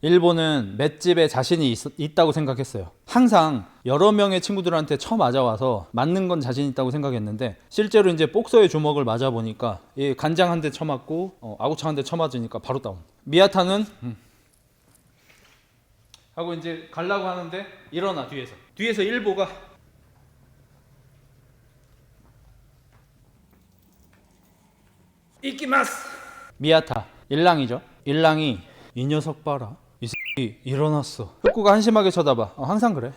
일본은 맷집에 자신이 있다고 생각했어요. 항상 여러 명의 친구들한테 맞아와서 맞는 건 자신 있다고 생각했는데 실제로 이제 복서의 주먹을 맞아보니까 간장 한 대 쳐맞고 아구창 한 대 쳐맞으니까 바로 다운. 미야타는 하고 이제 가려고 하는데 일어나 뒤에서 일보가 이끼마스. 미야타 일랑이죠. 일랑이 이 녀석 봐라. 이 새끼 일어났어. 흑구가 한심하게 쳐다봐. 항상 그래.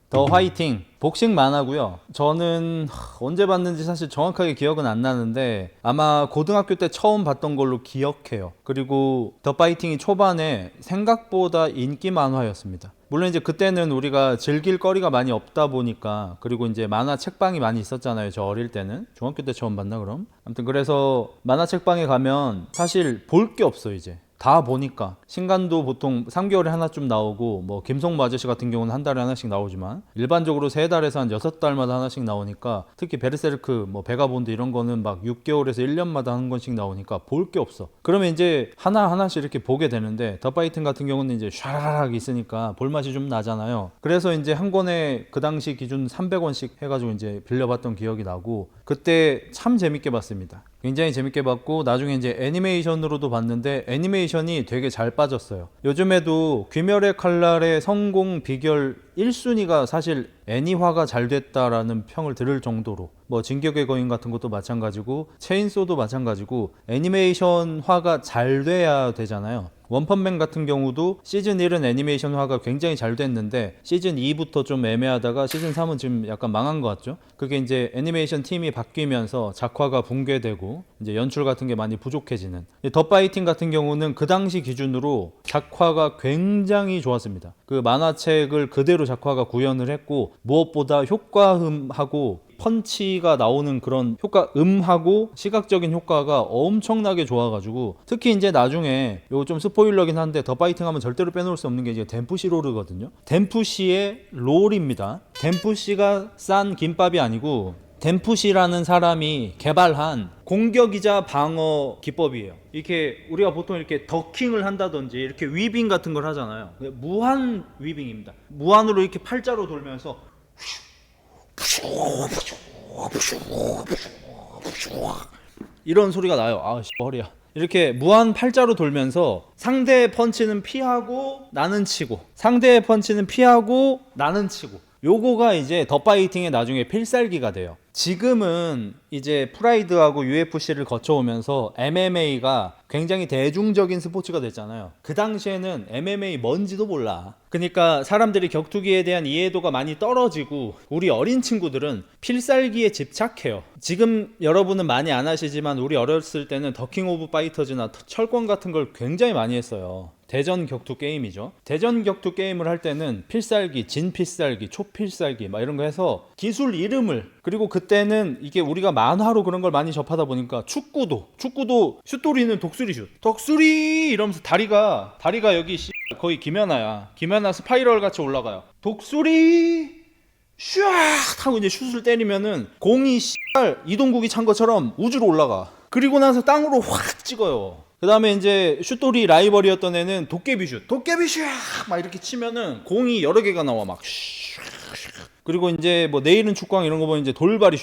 더 화이팅 복싱 만화고요. 저는 언제 봤는지 사실 정확하게 기억은 안 나는데 아마 고등학교 때 처음 봤던 걸로 기억해요. 그리고 더 파이팅이 초반에 생각보다 인기 만화였습니다. 물론 이제 그때는 우리가 즐길 거리가 많이 없다 보니까, 그리고 이제 만화 책방이 많이 있었잖아요. 저 어릴 때는. 중학교 때 처음 봤나 그럼? 아무튼 그래서 만화 책방에 가면 사실 볼 게 없어. 이제 다 보니까 신간도 보통 3개월에 하나쯤 나오고, 뭐 김성모 아저씨 같은 경우는 한 달에 하나씩 나오지만 일반적으로 3달에서 한 6달마다 하나씩 나오니까, 특히 베르세르크, 뭐 베가본드 이런 거는 막 6개월에서 1년마다 한 권씩 나오니까 볼 게 없어. 그러면 이제 하나하나씩 이렇게 보게 되는데, 더 파이팅 같은 경우는 이제 샤라락 있으니까 볼맛이 좀 나잖아요. 그래서 이제 한 권에 그 당시 기준 300원씩 해가지고 이제 빌려봤던 기억이 나고, 그때 참 재밌게 봤습니다. 굉장히 재밌게 봤고, 나중에 이제 애니메이션으로도 봤는데 애니메이션이 되게 잘 빠졌어요. 요즘에도 귀멸의 칼날의 성공 비결 1순위가 사실 애니화가 잘 됐다라는 평을 들을 정도로, 뭐 진격의 거인 같은 것도 마찬가지고 체인소도 마찬가지고 애니메이션화가 잘 돼야 되잖아요. 원펀맨 같은 경우도 시즌 1은 애니메이션화가 굉장히 잘 됐는데 시즌 2부터 좀 애매하다가 시즌 3은 지금 약간 망한 것 같죠. 그게 이제 애니메이션 팀이 바뀌면서 작화가 붕괴되고 이제 연출 같은 게 많이 부족해지는. 더 파이팅 같은 경우는 그 당시 기준으로 작화가 굉장히 좋았습니다. 그 만화책을 그대로 작화가 구현을 했고, 무엇보다 효과음하고 펀치가 나오는 그런 효과음하고 시각적인 효과가 엄청나게 좋아가지고, 특히 이제 나중에 요거 좀 스포일러긴 한데 더 파이팅 하면 절대로 빼놓을 수 없는 게 이제 덴푸시 롤이거든요. 덴푸시의 롤입니다. 덴푸시가 싼 김밥이 아니고 덴푸시라는 사람이 개발한 공격이자 방어 기법이에요. 이렇게 우리가 보통 이렇게 더킹을 한다든지 이렇게 위빙 같은 걸 하잖아요. 무한 위빙입니다. 무한으로 이렇게 팔자로 돌면서 이런 소리가 나요. 아, 머리야. 이렇게 무한 팔자로 돌면서 상대의 펀치는 피하고 나는 치고, 상대의 펀치는 피하고 나는 치고, 요거가 이제 더 파이팅의 나중에 필살기가 돼요. 지금은 이제 프라이드하고 UFC를 거쳐오면서 MMA가 굉장히 대중적인 스포츠가 됐잖아요. 그 당시에는 MMA 뭔지도 몰라. 그러니까 사람들이 격투기에 대한 이해도가 많이 떨어지고, 우리 어린 친구들은 필살기에 집착해요. 지금 여러분은 많이 안 하시지만 우리 어렸을 때는 더킹 오브 파이터즈나 철권 같은 걸 굉장히 많이 했어요. 대전 격투 게임이죠. 대전 격투 게임을 할 때는 필살기, 진필살기, 초필살기 막 이런 거 해서 기술 이름을, 그리고 그때는 이게 우리가 만화로 그런 걸 많이 접하다 보니까 축구도 슛돌이는 독수리 슛, 독수리 이러면서 다리가 여기 거의 김연아야. 김연아 스파이럴 같이 올라가요. 독수리 슈악 하고 이제 슛을 때리면은 공이 이동국이 찬 것처럼 우주로 올라가. 그리고 나서 땅으로 확 찍어요. 그 다음에 이제 슛돌이 라이벌이었던 애는 도깨비 슛 막 이렇게 치면은 공이 여러 개가 나와 막. 그리고 이제 뭐 내일은 축구왕 이런 거 보면 이제 돌발이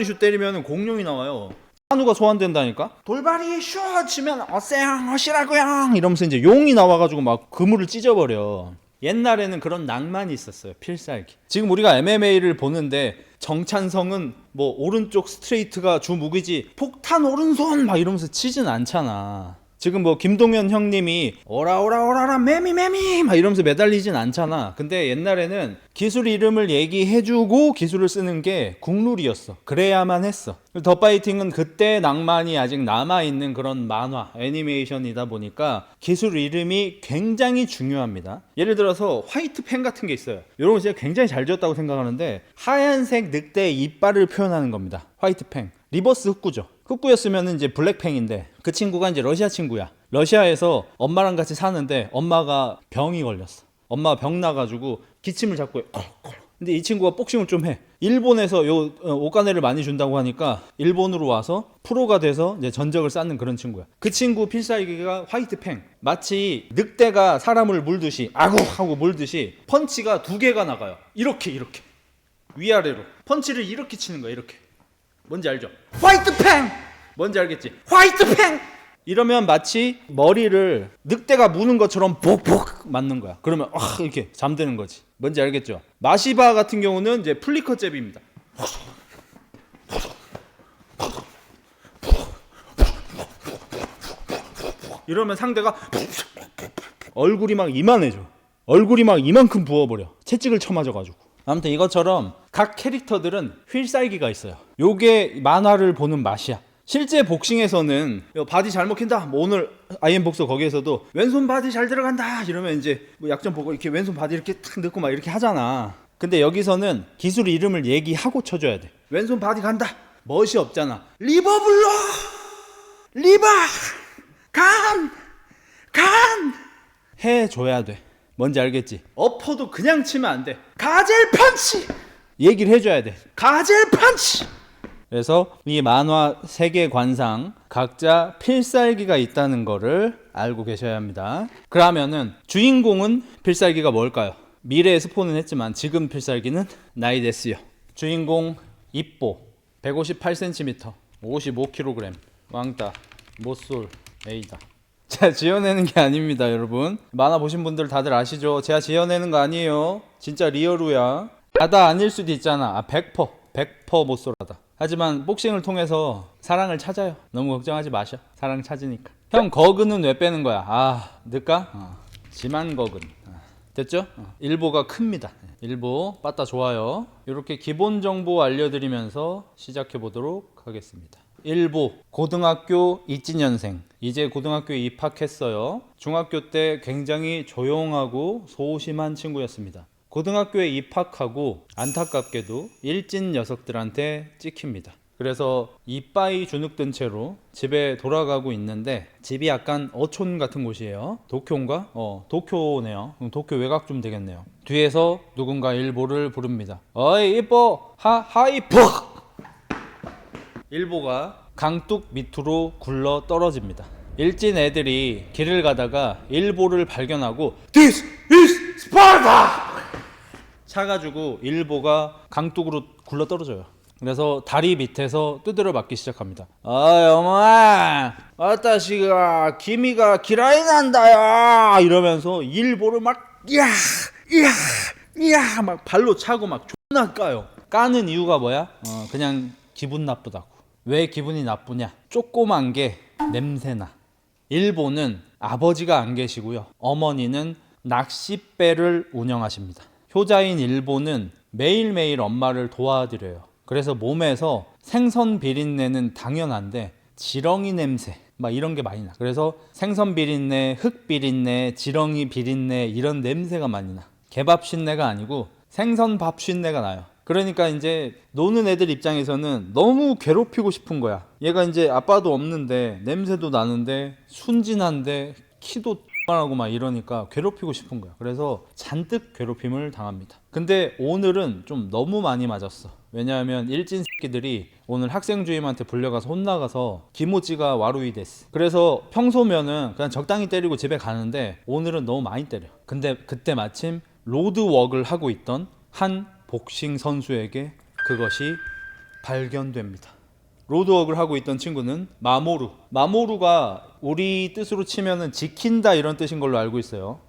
슛 때리면은 공룡이 나와요. 한우가 소환된다니까. 돌발이 슛 치면 어쎄양 어시라고요 이러면서 이제 용이 나와가지고 막 그물을 찢어버려. 옛날에는 그런 낭만이 있었어요. 필살기. 지금 우리가 MMA를 보는데 정찬성은 뭐 오른쪽 스트레이트가 주 무기지 폭탄 오른손 막 이러면서 치진 않잖아. 지금 뭐 김동현 형님이 오라 매미 막 이러면서 매달리진 않잖아. 근데 옛날에는 기술 이름을 얘기해주고 기술을 쓰는 게 국룰이었어. 그래야만 했어. 더 파이팅은 그때 낭만이 아직 남아있는 그런 만화, 애니메이션이다 보니까 기술 이름이 굉장히 중요합니다. 예를 들어서 화이트 펜 같은 게 있어요. 이런 거 제가 굉장히 잘 지었다고 생각하는데, 하얀색 늑대의 이빨을 표현하는 겁니다. 화이트 펜. 리버스 흑구죠. 흑구였으면 이제 블랙팽인데, 그 친구가 이제 러시아 친구야. 러시아에서 엄마랑 같이 사는데 엄마가 병이 걸렸어. 엄마가 병 나가지고 기침을 자꾸 해. 근데 이 친구가 복싱을 좀 해. 일본에서 요 옷가네를 많이 준다고 하니까 일본으로 와서 프로가 돼서 이제 전적을 쌓는 그런 친구야. 그 친구 필살기가 화이트 팽. 마치 늑대가 사람을 물듯이 아구 하고 물듯이 펀치가 2개가 나가요. 이렇게 위아래로 펀치를 이렇게 치는 거야. 이렇게. 뭔지 알죠? 화이트 팽! 뭔지 알겠지? 화이트 팽! 이러면 마치 머리를 늑대가 무는 것처럼 복복 맞는 거야. 그러면 이렇게 잠드는 거지. 뭔지 알겠죠? 마시바 같은 경우는 이제 플리커 잽입니다. 이러면 상대가 얼굴이 막 이만해져. 얼굴이 막 이만큼 부어버려. 채찍을 쳐맞아가지고. 아무튼 이것처럼 각 캐릭터들은 필살기가 있어요. 요게 만화를 보는 맛이야. 실제 복싱에서는 바디 잘 먹힌다. 뭐 오늘 아이엠복서 거기에서도 왼손 바디 잘 들어간다. 이러면 이제 뭐 약점 보고 이렇게 왼손 바디 이렇게 탁 넣고 막 이렇게 하잖아. 근데 여기서는 기술 이름을 얘기하고 쳐줘야 돼. 왼손 바디 간다. 멋이 없잖아. 리버 블러, 리버, 간 해줘야 돼. 뭔지 알겠지? 어퍼도 그냥 치면 안 돼. 가젤 펀치 얘기를 해줘야 돼. 가젤 펀치. 그래서 이 만화 세계관상 각자 필살기가 있다는 거를 알고 계셔야 합니다. 그러면은 주인공은 필살기가 뭘까요? 미래에 스포는 했지만 지금 필살기는 나이데스요. 주인공 이뽀 158cm 55kg 왕따 못쏠 에이다. 제가 지어내는 게 아닙니다, 여러분. 만화 보신 분들 다들 아시죠? 제가 지어내는 거 아니에요. 진짜 리얼루야. 다다 아닐 수도 있잖아. 100% 못쏠하다. 하지만 복싱을 통해서 사랑을 찾아요. 너무 걱정하지 마셔. 사랑 찾으니까. 형 거근은 왜 빼는 거야? 넣을까? 지만 거근. 됐죠? 일보가 큽니다. 일보 빠따 좋아요. 이렇게 기본 정보 알려드리면서 시작해 보도록 하겠습니다. 일보 고등학교 이진년생. 이제 고등학교에 입학했어요. 중학교 때 굉장히 조용하고 소심한 친구였습니다. 고등학교에 입학하고 안타깝게도 일진 녀석들한테 찍힙니다. 그래서 이빠이 주눅든 채로 집에 돌아가고 있는데 집이 약간 어촌 같은 곳이에요. 도쿄인가? 도쿄네요. 도쿄 외곽 좀 되겠네요. 뒤에서 누군가 일보를 부릅니다. 어이 이뻐 하이포. 일보가 강둑 밑으로 굴러 떨어집니다. 일진 애들이 길을 가다가 일보를 발견하고 This is Sparta! 차가지고 일보가 강둑으로 굴러 떨어져요. 그래서 다리 밑에서 두드려 맞기 시작합니다. 어머나 아따시가 기미가 기라이 난다야 이러면서 일보를 막 이야 막 발로 차고 막 존나 까요. 까는 이유가 뭐야? 그냥 기분 나쁘다고. 왜 기분이 나쁘냐? 조그만 게 냄새나. 일보는 아버지가 안 계시고요. 어머니는 낚싯배를 운영하십니다. 효자인 일보는 매일매일 엄마를 도와드려요. 그래서 몸에서 생선 비린내는 당연한데 지렁이 냄새 막 이런 게 많이 나. 그래서 생선 비린내, 흙 비린내, 지렁이 비린내 이런 냄새가 많이 나. 개밥 쉰내가 아니고 생선 밥 쉰내가 나요. 그러니까 이제 노는 애들 입장에서는 너무 괴롭히고 싶은 거야. 얘가 이제 아빠도 없는데 냄새도 나는데 순진한데 키도 하고 막 이러니까 괴롭히고 싶은 거야. 그래서 잔뜩 괴롭힘을 당합니다. 근데 오늘은 좀 너무 많이 맞았어. 왜냐하면 일진 새끼들이 오늘 학생 주임한테 불려가서 혼나가서 기모찌가 와루이 데스. 그래서 평소면은 그냥 적당히 때리고 집에 가는데 오늘은 너무 많이 때려. 근데 그때 마침 로드웍을 하고 있던 한 복싱 선수에게 그것이 발견됩니다. 로드웍을 하고 있던 친구는 마모루. 마모루가 우리 뜻으로 치면은 지킨다 이런 뜻인 걸로 알고 있어요.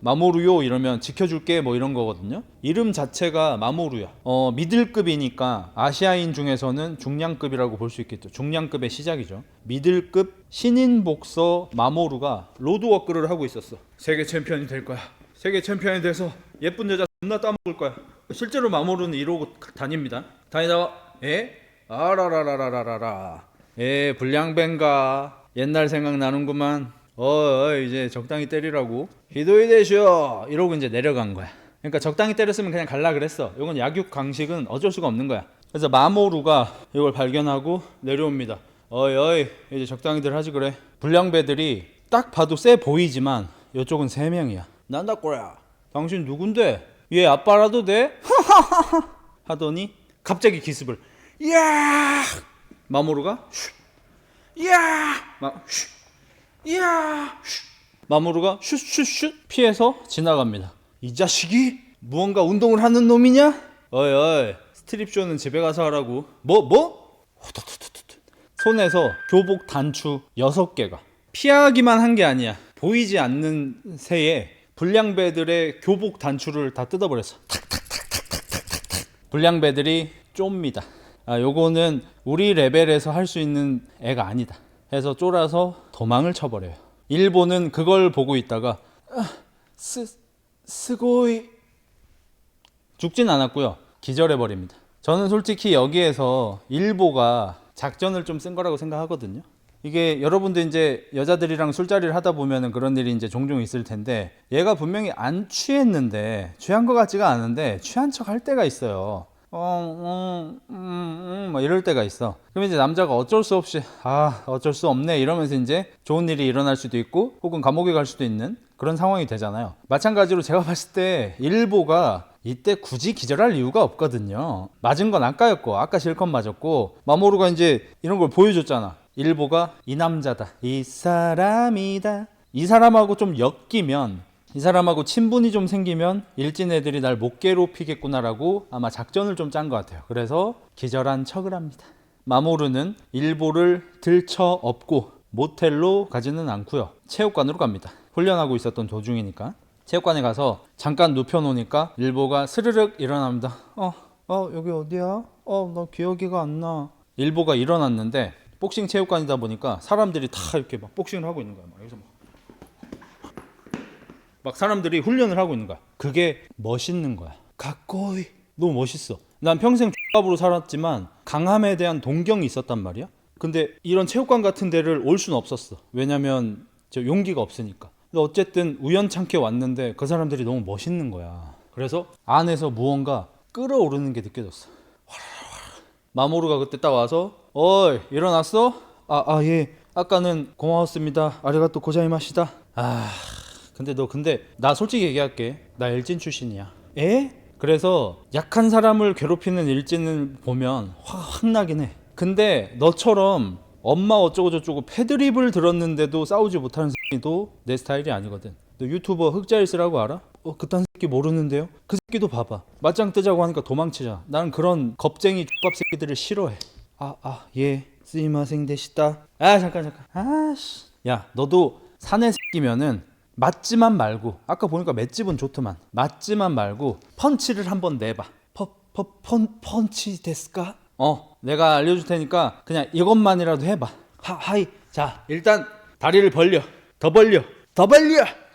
마모루요 이러면 지켜줄게 뭐 이런 거거든요. 이름 자체가 마모루야. 미들급이니까 아시아인 중에서는 중량급이라고 볼 수 있겠죠. 중량급의 시작이죠. 미들급 신인 복서 마모루가 로드워크를 하고 있었어. 세계 챔피언이 될 거야. 세계 챔피언이 돼서 예쁜 여자 존나 따먹을 거야. 실제로 마모루는 이러고 다닙니다. 다니다가 아라라라라라라. 불량벤가. 옛날 생각나는구만. 이제 적당히 때리라고. 히도이 데쇼. 이러고 이제 내려간 거야. 그러니까 적당히 때렸으면 그냥 갈라 그랬어. 이건 약육 강식은 어쩔 수가 없는 거야. 그래서 마모루가 이걸 발견하고 내려옵니다. 이제 적당히들 하지 그래. 불량배들이 딱 봐도 세 보이지만 이쪽은 3명이야. 난다꼬야. 당신 누군데? 얘 아빠라도 돼? 하더니 갑자기 기습을 야 마모루가 야 야 마모루가 슛슛슛 피해서 지나갑니다. 이 자식이 무언가 운동을 하는 놈이냐? 어이 스트립쇼는 집에 가서 하라고. 뭐? 손에서 교복 단추 6개가 피하기만 한 게 아니야. 보이지 않는 새에 불량배들의 교복 단추를 다 뜯어버렸어. 불량배들이 쫌니다. 요거는 우리 레벨에서 할 수 있는 애가 아니다 해서 쫄아서 도망을 쳐버려요. 일본은 그걸 보고 있다가 스고이 죽진 않았고요. 기절해버립니다. 저는 솔직히 여기에서 일보가 작전을 좀 쓴 거라고 생각하거든요. 이게 여러분들 이제 여자들이랑 술자리를 하다 보면은 그런 일이 이제 종종 있을 텐데, 얘가 분명히 안 취했는데 취한 것 같지가 않은데 취한 척 할 때가 있어요. 막 이럴 때가 있어. 그럼 이제 남자가 어쩔 수 없이 어쩔 수 없네 이러면서 이제 좋은 일이 일어날 수도 있고 혹은 감옥에 갈 수도 있는 그런 상황이 되잖아요. 마찬가지로 제가 봤을 때 일보가 이때 굳이 기절할 이유가 없거든요. 맞은 건 아까였고, 아까 실컷 맞았고, 마모루가 이제 이런 걸 보여줬잖아. 일보가 이 남자다, 이 사람이다, 이 사람하고 좀 엮이면, 이 사람하고 친분이 좀 생기면 일진 애들이 날 못 괴롭히겠구나라고 아마 작전을 좀 짠 것 같아요. 그래서 기절한 척을 합니다. 마모루는 일보를 들쳐 업고 모텔로 가지는 않고요. 체육관으로 갑니다. 훈련하고 있었던 도중이니까. 체육관에 가서 잠깐 눕혀놓으니까 일보가 스르륵 일어납니다. 여기 어디야? 나 기억이가 안 나. 일보가 일어났는데 복싱 체육관이다 보니까 사람들이 다 이렇게 막 복싱을 하고 있는 거야. 막 여기서 막 사람들이 훈련을 하고 있는 거야. 그게 멋있는 거야. 가꼬이. 너무 멋있어. 난 평생 X밥으로 살았지만 강함에 대한 동경이 있었단 말이야. 근데 이런 체육관 같은 데를 올 수는 없었어. 왜냐면 저 용기가 없으니까. 근데 어쨌든 우연찮게 왔는데 그 사람들이 너무 멋있는 거야. 그래서 안에서 무언가 끓어오르는 게 느껴졌어. 마모루가 그때 딱 와서 어이 일어났어? 예. 아까는 고마웠습니다. 아리가또 고자이마시다. 근데 나 솔직히 얘기할게. 나 일진 출신이야. 에? 그래서 약한 사람을 괴롭히는 일진을 보면 확 나긴 해. 근데 너처럼 엄마 어쩌고 저쩌고 패드립을 들었는데도 싸우지 못하는 새끼도 내 스타일이 아니거든. 너 유튜버 흑자일스라고 알아? 그딴 새끼 모르는데요? 그 새끼도 봐봐. 맞짱 뜨자고 하니까 도망치자. 나는 그런 겁쟁이 X밥 새끼들을 싫어해. 예. 스이마생 데시다. 잠깐. 야, 너도 사내 새끼면은 맞지만 말고, 아까 보니까 맷집은 좋더만, 맞지만 말고 펀치를 한번 내봐. 펀치 데스까? 내가 알려줄 테니까 그냥 이것만이라도 해봐. 하이. 자, 일단 다리를 벌려. 더 벌려.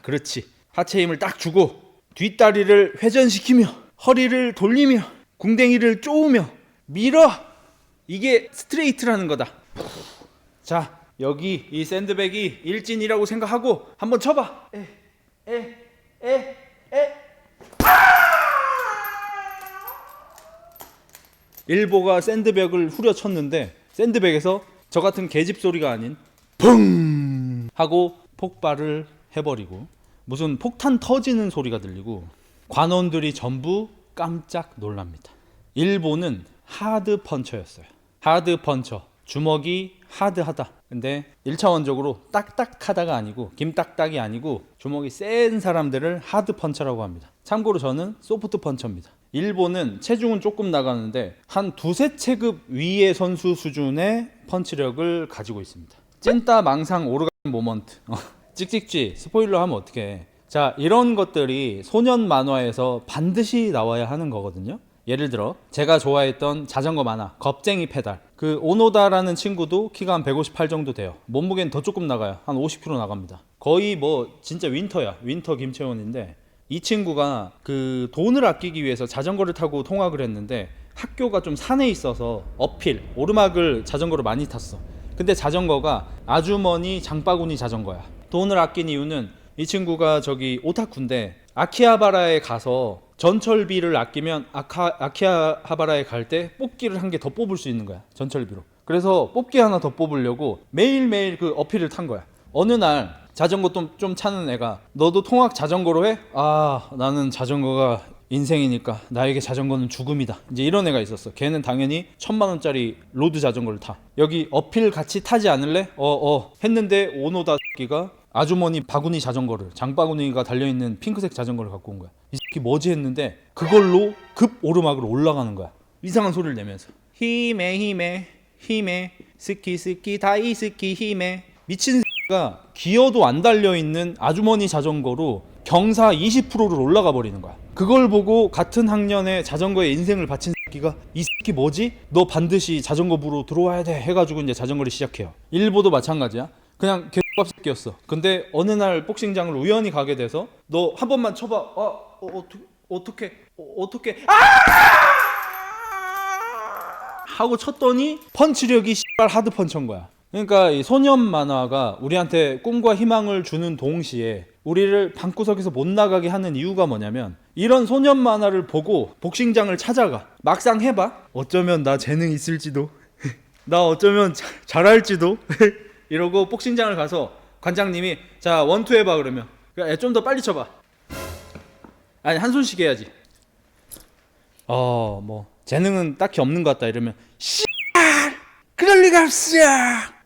그렇지. 하체 힘을 딱 주고 뒷다리를 회전시키며 허리를 돌리며 궁뎅이를 쪼으며 밀어. 이게 스트레이트라는 거다. 자, 여기 이 샌드백이 일진이라고 생각하고 한번 쳐봐. 일보가 샌드백을 후려쳤는데 샌드백에서 저 같은 개집 소리가 아닌 펑 하고 폭발을 해버리고 무슨 폭탄 터지는 소리가 들리고 관원들이 전부 깜짝 놀랍니다. 일보는 하드 펀처였어요. 하드 펀처. 주먹이 하드하다. 근데 1차원적으로 딱딱하다가 아니고 김딱딱이 아니고 주먹이 센 사람들을 하드 펀처라고 합니다. 참고로 저는 소프트 펀처입니다. 일본은 체중은 조금 나가는데 한 두세 체급 위의 선수 수준의 펀치력을 가지고 있습니다. 찐따 망상 오르간 모먼트. 찍찍쥐 스포일러 하면 어떡해. 자, 이런 것들이 소년 만화에서 반드시 나와야 하는 거거든요. 예를 들어 제가 좋아했던 자전거 만화 겁쟁이 페달, 그 오노다라는 친구도 키가 한 158 정도 돼요. 몸무게는 더 조금 나가요. 한 50kg 나갑니다. 거의 뭐 진짜 윈터야. 윈터 김채원인데 이 친구가 그 돈을 아끼기 위해서 자전거를 타고 통학을 했는데 학교가 좀 산에 있어서 어필, 오르막을 자전거로 많이 탔어. 근데 자전거가 아주머니 장바구니 자전거야. 돈을 아낀 이유는 이 친구가 저기 오타쿠인데 아키하바라에 가서 전철비를 아끼면 아키하바라에 갈 때 뽑기를 한 개 더 뽑을 수 있는 거야. 전철비로. 그래서 뽑기 하나 더 뽑으려고 매일매일 그 어필을 탄 거야. 어느 날 자전거 좀 차는 애가 너도 통학 자전거로 해? 나는 자전거가 인생이니까 나에게 자전거는 죽음이다. 이제 이런 애가 있었어. 걔는 당연히 1000만원짜리 로드 자전거를 타. 여기 어필 같이 타지 않을래? 했는데 오노다 새끼가 아주머니 바구니 자전거를, 장바구니가 달려있는 핑크색 자전거를 갖고 온 거야. 이 새끼 뭐지 했는데 그걸로 급 오르막으로 올라가는 거야. 이상한 소리를 내면서 히메 히메 히메 스키 스키 다이스키 히메. 미친 새끼가 기어도 안 달려있는 아주머니 자전거로 경사 20%를 올라가 버리는 거야. 그걸 보고 같은 학년에 자전거에 인생을 바친 새끼가 이 새끼 뭐지? 너 반드시 자전거부로 들어와야 돼 해가지고 이제 자전거를 시작해요. 일보도 마찬가지야. 그냥 개밥 새끼였어. 근데 어느 날 복싱장을 우연히 가게 돼서 너 한 번만 쳐봐. 어떻게 하고 쳤더니 펀치력이 씨발 하드 펀치인 거야. 그러니까 이 소년 만화가 우리한테 꿈과 희망을 주는 동시에 우리를 방구석에서 못 나가게 하는 이유가 뭐냐면 이런 소년 만화를 보고 복싱장을 찾아가. 막상 해봐. 어쩌면 나 재능 있을지도 나 어쩌면 잘할지도 이러고 복싱장을 가서 관장님이 자 원투 해봐 그러면 좀 더 빨리 쳐봐. 아니 한 손씩 해야지. 뭐 재능은 딱히 없는 것 같다 이러면 그럴 리가 없어.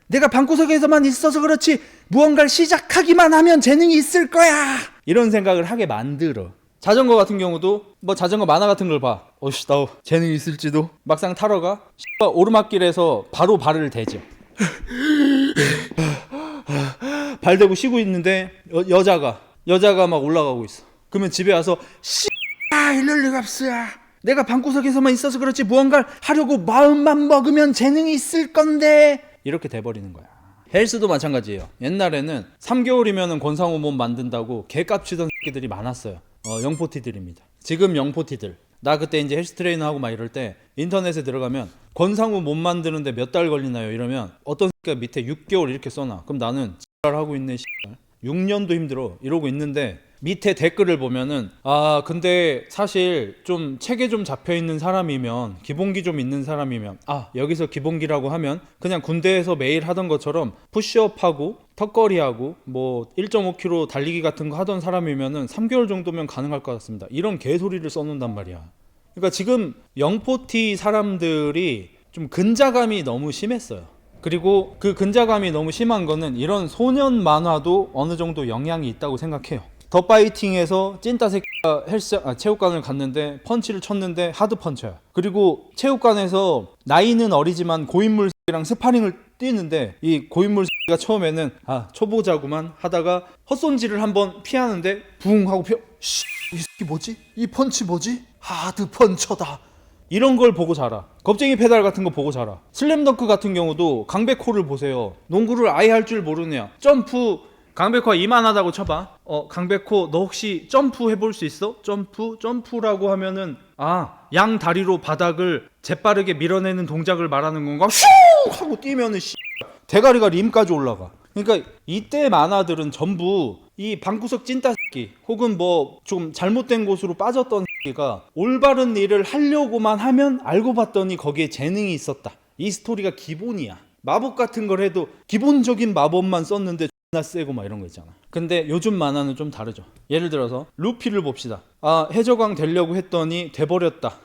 내가 방구석에서만 있어서 그렇지 무언가를 시작하기만 하면 재능이 있을 거야. 이런 생각을 하게 만들어. 자전거 같은 경우도 뭐 자전거 만화 같은 걸 봐. 나 재능이 있을지도. 막상 타러 가 오르막길에서 바로 발을 대죠. 발 대고 쉬고 있는데 여자가 막 올라가고 있어. 그러면 집에 와서 이럴 리가 없어. 내가 방구석에서만 있어서 그렇지 무언가를 하려고 마음만 먹으면 재능이 있을 건데 이렇게 돼버리는 거야. 헬스도 마찬가지예요. 옛날에는 3개월이면 권상우 몸 만든다고 개값 치던 새끼들이 많았어요. 영포티들입니다. 지금 영포티들. 나 그때 이제 헬스 트레이너 하고 막 이럴 때 인터넷에 들어가면 권상우 몸 만드는데 몇 달 걸리나요? 이러면 어떤 새끼가 밑에 6개월 이렇게 써놔. 그럼 나는 하고 있네 6년도 힘들어 이러고 있는데 밑에 댓글을 보면은 근데 사실 좀 체계 좀 잡혀있는 사람이면 기본기 좀 있는 사람이면 여기서 기본기라고 하면 그냥 군대에서 매일 하던 것처럼 푸시업하고 턱걸이하고 뭐 1.5km 달리기 같은 거 하던 사람이면은 3개월 정도면 가능할 것 같습니다. 이런 개소리를 써놓는단 말이야. 그러니까 지금 영포티 사람들이 좀 근자감이 너무 심했어요. 그리고 그 근자감이 너무 심한 거는 이런 소년 만화도 어느 정도 영향이 있다고 생각해요. 더 파이팅에서 찐따 새끼가 체육관을 갔는데 펀치를 쳤는데 하드 펀쳐야. 그리고 체육관에서 나이는 어리지만 고인물 새끼랑 스파링을 뛰는데 이 고인물 새끼가 처음에는 초보자구만 하다가 헛손질을 한번 피하는데 붕 하고 이 새끼 뭐지? 이 펀치 뭐지? 하드 펀쳐다. 이런 걸 보고 자라. 겁쟁이 페달 같은 거 보고 자라. 슬램덩크 같은 경우도 강백호를 보세요. 농구를 아예 할 줄 모르는 애야. 점프 강백호가 이만하다고 쳐봐. 강백호 너 혹시 점프 해볼 수 있어? 점프라고 하면은 양 다리로 바닥을 재빠르게 밀어내는 동작을 말하는 건가? 슈 하고 뛰면은 대가리가 림까지 올라가. 그러니까 이때 만화들은 전부 이 방구석 찐따 새끼 혹은 뭐 좀 잘못된 곳으로 빠졌던 새끼가 올바른 일을 하려고만 하면 알고 봤더니 거기에 재능이 있었다. 이 스토리가 기본이야. 마법 같은 걸 해도 기본적인 마법만 썼는데 존나 세고 막 이런 거 있잖아. 근데 요즘 만화는 좀 다르죠. 예를 들어서 루피를 봅시다. 해적왕 되려고 했더니 돼버렸다.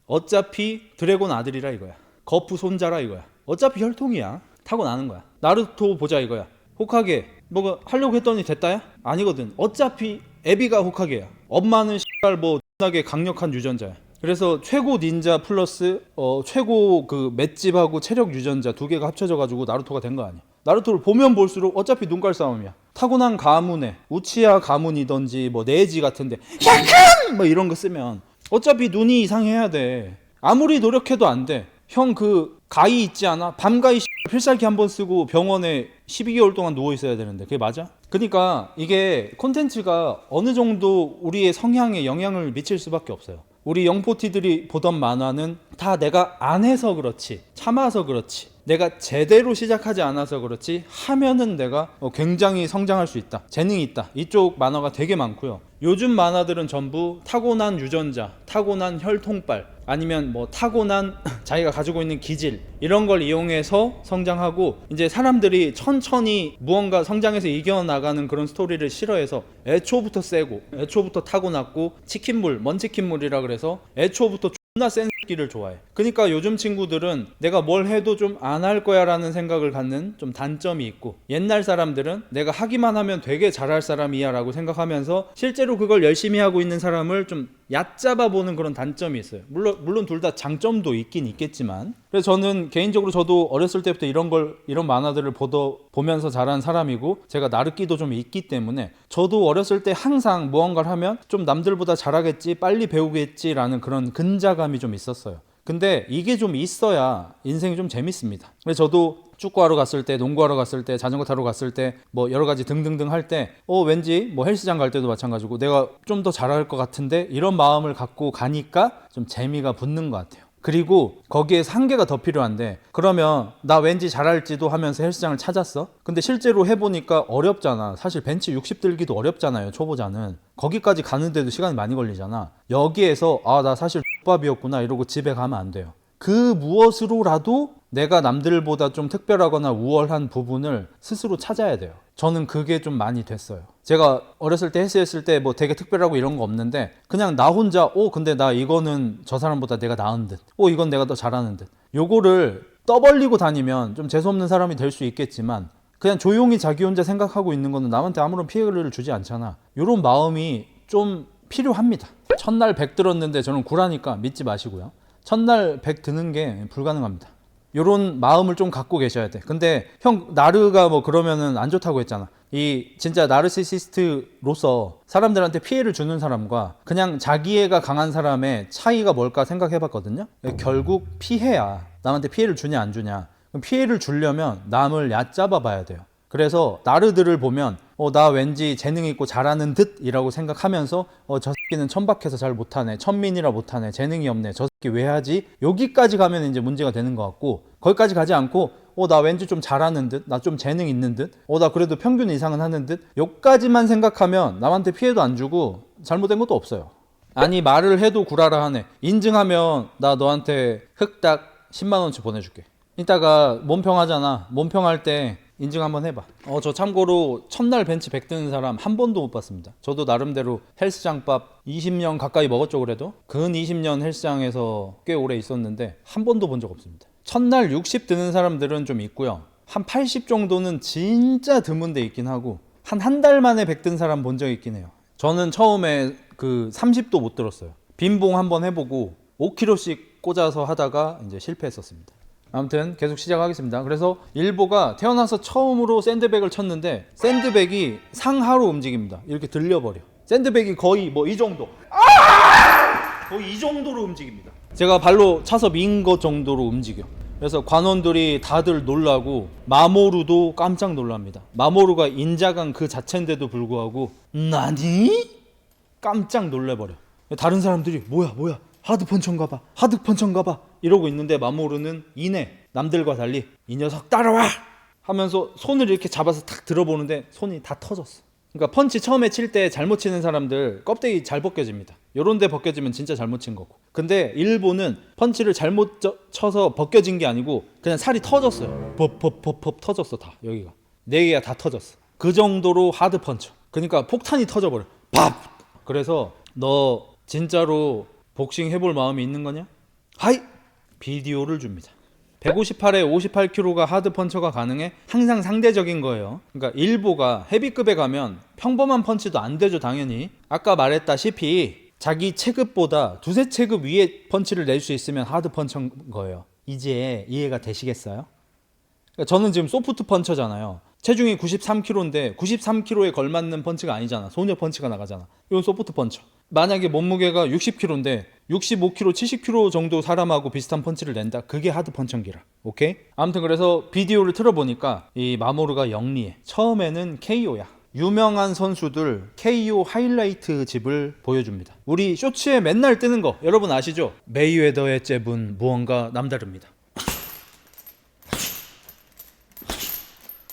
어차피 드래곤 아들이라 이거야. 거프 손자라 이거야. 어차피 혈통이야. 타고나는 거야. 나루토 보자 이거야. 호카게 뭐가 하려고 했더니 됐다야? 아니거든. 어차피 애비가 호카게야. 엄마는 뭐 존나게 강력한 유전자야. 그래서 최고 닌자 플러스 최고 그 맷집하고 체력 유전자 두 개가 합쳐져가지고 나루토가 된 거 아니야. 나루토를 보면 볼수록 어차피 눈깔 싸움이야. 타고난 가문에 우치야 가문이던지 뭐 네지 같은데 야큰 뭐 이런 거 쓰면 어차피 눈이 이상해야 돼. 아무리 노력해도 안 돼. 형 그 가위 있지 않아? 밤가위 필살기 한번 쓰고 병원에 12개월 동안 누워 있어야 되는데 그게 맞아? 그러니까 이게 콘텐츠가 어느 정도 우리의 성향에 영향을 미칠 수밖에 없어요. 우리 영포티들이 보던 만화는 다 내가 안 해서 그렇지, 참아서 그렇지, 내가 제대로 시작하지 않아서 그렇지 하면은 내가 굉장히 성장할 수 있다, 재능이 있다, 이쪽 만화가 되게 많고요. 요즘 만화들은 전부 타고난 유전자, 타고난 혈통빨, 아니면 뭐 타고난 자기가 가지고 있는 기질 이런 걸 이용해서 성장하고 이제 사람들이 천천히 무언가 성장해서 이겨나가는 그런 스토리를 싫어해서 애초부터 세고 애초부터 타고났고 치킨물, 먼치킨물이라 그래서 애초부터 존나 센 새끼를 좋아해. 그러니까 요즘 친구들은 내가 뭘 해도 좀 안 할 거야 라는 생각을 갖는 좀 단점이 있고, 옛날 사람들은 내가 하기만 하면 되게 잘할 사람이야 라고 생각하면서 실제로 그걸 열심히 하고 있는 사람을 좀 얕잡아 보는 그런 단점이 있어요. 물론 둘 다 장점도 있긴 있겠지만, 그래서 저는 개인적으로 저도 어렸을 때부터 이런 만화들을 보면서 자란 사람이고, 제가 나르기도 좀 있기 때문에 저도 어렸을 때 항상 무언가를 하면 좀 남들보다 잘하겠지, 빨리 배우겠지라는 그런 근자감이 좀 있었어요. 근데 이게 좀 있어야 인생이 좀 재밌습니다. 그래서 저도 축구하러 갔을 때, 농구하러 갔을 때, 자전거 타러 갔을 때, 뭐 여러 가지 등등등 할 때, 왠지 뭐 헬스장 갈 때도 마찬가지고 내가 좀 더 잘할 것 같은데 이런 마음을 갖고 가니까 좀 재미가 붙는 것 같아요. 그리고 거기에서 한계가 더 필요한데, 그러면 나 왠지 잘할지도 하면서 헬스장을 찾았어. 근데 실제로 해보니까 어렵잖아. 사실 벤치 60 들기도 어렵잖아요, 초보자는. 거기까지 가는데도 시간이 많이 걸리잖아. 여기에서 나 사실 X밥이었구나 이러고 집에 가면 안 돼요. 그 무엇으로라도 내가 남들보다 좀 특별하거나 우월한 부분을 스스로 찾아야 돼요. 저는 그게 좀 많이 됐어요. 제가 어렸을 때 헬스했을 때 뭐 되게 특별하고 이런 거 없는데, 그냥 나 혼자 근데 나 이거는 저 사람보다 내가 나은 듯, 이건 내가 더 잘하는 듯, 요거를 떠벌리고 다니면 좀 재수없는 사람이 될 수 있겠지만, 그냥 조용히 자기 혼자 생각하고 있는 거는 남한테 아무런 피해를 주지 않잖아. 요런 마음이 좀 필요합니다. 첫날 100 들었는데 저는 구라니까 믿지 마시고요. 첫날 100 드는 게 불가능합니다. 요런 마음을 좀 갖고 계셔야 돼. 근데 형 나르가 뭐 그러면은 안 좋다고 했잖아. 이 진짜 나르시시스트로서 사람들한테 피해를 주는 사람과 그냥 자기애가 강한 사람의 차이가 뭘까 생각해 봤거든요. 결국 피해야. 남한테 피해를 주냐 안 주냐. 그럼 피해를 주려면 남을 얕잡아 봐야 돼요. 그래서 나르들을 보면 나 왠지 재능 있고 잘하는 듯 이라고 생각하면서 저 새끼는 천박해서 잘 못하네, 천민이라 못하네, 재능이 없네, 저 새끼 왜 하지? 여기까지 가면 이제 문제가 되는 것 같고, 거기까지 가지 않고 나 왠지 좀 잘하는 듯, 나 좀 재능 있는 듯, 나 그래도 평균 이상은 하는 듯, 여기까지만 생각하면 남한테 피해도 안 주고 잘못된 것도 없어요. 아니 말을 해도 구라라 하네. 인증하면 나 너한테 흑닭 10만원치 보내줄게. 이따가 몸평하잖아. 몸평할 때 인증 한번 해봐. 저 참고로 첫날 벤치 100 드는 사람 한 번도 못 봤습니다. 저도 나름대로 헬스장밥 20년 가까이 먹었죠. 그래도 근 20년 헬스장에서 꽤 오래 있었는데 한 번도 본 적 없습니다. 첫날 60 드는 사람들은 좀 있고요. 한 80 정도는 진짜 드문 데 있긴 하고, 한 달 만에 100 든 사람 본 적 있긴 해요. 저는 처음에 그 30도 못 들었어요. 빈봉 한번 해보고 5kg씩 꽂아서 하다가 이제 실패했었습니다. 아무튼 계속 시작하겠습니다. 그래서 일보가 태어나서 처음으로 샌드백을 쳤는데, 샌드백이 상하로 움직입니다. 이렇게 들려버려. 샌드백이 거의 뭐 이 정도, 거의 이 정도로 움직입니다. 제가 발로 차서 민 것 정도로 움직여. 그래서 관원들이 다들 놀라고 마모루도 깜짝 놀랍니다. 마모루가 인자강 그 자체인데도 불구하고 나니? 깜짝 놀래버려. 다른 사람들이 뭐야 하드펀쳐인가봐, 하드펀쳐인가봐 이러고 있는데, 마모루는 이내 남들과 달리 이 녀석 따라와 하면서 손을 이렇게 잡아서 탁 들어보는데 손이 다 터졌어. 그러니까 펀치 처음에 칠 때 잘못 치는 사람들 껍데기 잘 벗겨집니다. 요런 데 벗겨지면 진짜 잘못 친 거고. 근데 일본은 펀치를 잘못 쳐서 벗겨진 게 아니고 그냥 살이 터졌어요. 법 터졌어. 다 여기가 4개가 다 터졌어. 그 정도로 하드펀쳐. 그러니까 폭탄이 터져버려. 밥! 그래서 너 진짜로 복싱 해볼 마음이 있는 거냐? 하이! 비디오를 줍니다. 158에 58kg가 하드펀처가 가능해? 항상 상대적인 거예요. 그러니까 일보가 헤비급에 가면 평범한 펀치도 안 되죠, 당연히. 아까 말했다시피 자기 체급보다 두세 체급 위에 펀치를 낼 수 있으면 하드펀처인 거예요. 이제 이해가 되시겠어요? 그러니까 저는 지금 소프트 펀처잖아요. 체중이 93kg인데 93kg에 걸맞는 펀치가 아니잖아. 소녀 펀치가 나가잖아. 이건 소프트 펀처. 만약에 몸무게가 60kg인데 65kg, 70kg 정도 사람하고 비슷한 펀치를 낸다. 그게 하드 펀처기라. 오케이? 아무튼 그래서 비디오를 틀어보니까 이 마모루가 영리해. 처음에는 KO야. 유명한 선수들 KO 하이라이트 집을 보여줍니다. 우리 쇼츠에 맨날 뜨는 거 여러분 아시죠? 메이웨더의 잽은 무언가 남다릅니다.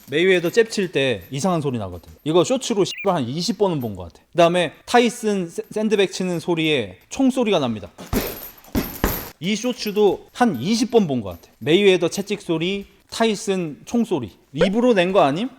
메이웨더 잽 칠 때 이상한 소리 나거든. 이거 쇼츠로 한 20번은 본 것 같아. 그 다음에 타이슨 샌드백 치는 소리에 총소리가 납니다. 이 쇼츠도 한 20번 본 것 같아. 메이웨더 채찍 소리, 타이슨 총소리. 입으로 낸 거 아님?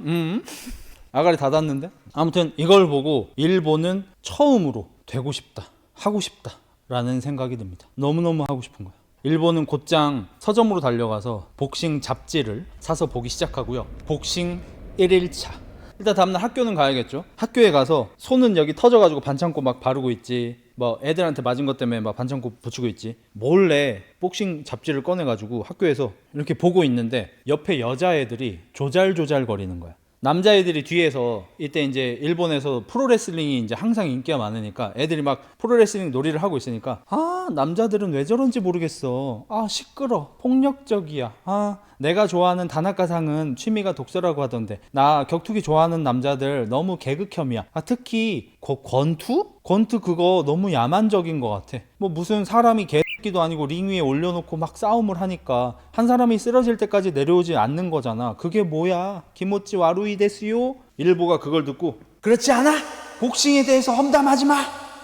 아가리 닫았는데? 아무튼 이걸 보고 일본은 처음으로 되고 싶다, 하고 싶다 라는 생각이 듭니다. 너무너무 하고 싶은 거야. 일본은 곧장 서점으로 달려가서 복싱 잡지를 사서 보기 시작하고요. 복싱 1일차. 일단 다음날 학교는 가야겠죠. 학교에 가서 손은 여기 터져가지고 반창고 막 바르고 있지, 뭐 애들한테 맞은 것 때문에 막 반창고 붙이고 있지. 몰래 복싱 잡지를 꺼내가지고 학교에서 이렇게 보고 있는데 옆에 여자애들이 조잘조잘 거리는 거야. 남자애들이 뒤에서, 이때 이제 일본에서 프로레슬링이 이제 항상 인기가 많으니까 애들이 막 프로레슬링 놀이를 하고 있으니까, 아, 남자들은 왜 저런지 모르겠어. 아, 시끄러. 폭력적이야. 아, 내가 좋아하는 다나카상은 취미가 독서라고 하던데 나 격투기 좋아하는 남자들 너무 개극혐이야. 아, 특히 권투? 권투 그거 너무 야만적인 것 같아. 뭐 무슨 사람이 개새끼도 아니고 링 위에 올려놓고 막 싸움을 하니까 한 사람이 쓰러질 때까지 내려오지 않는 거잖아. 그게 뭐야? 기모찌 와루이 데스요? 일보가 그걸 듣고, 그렇지 않아? 복싱에 대해서 험담하지 마!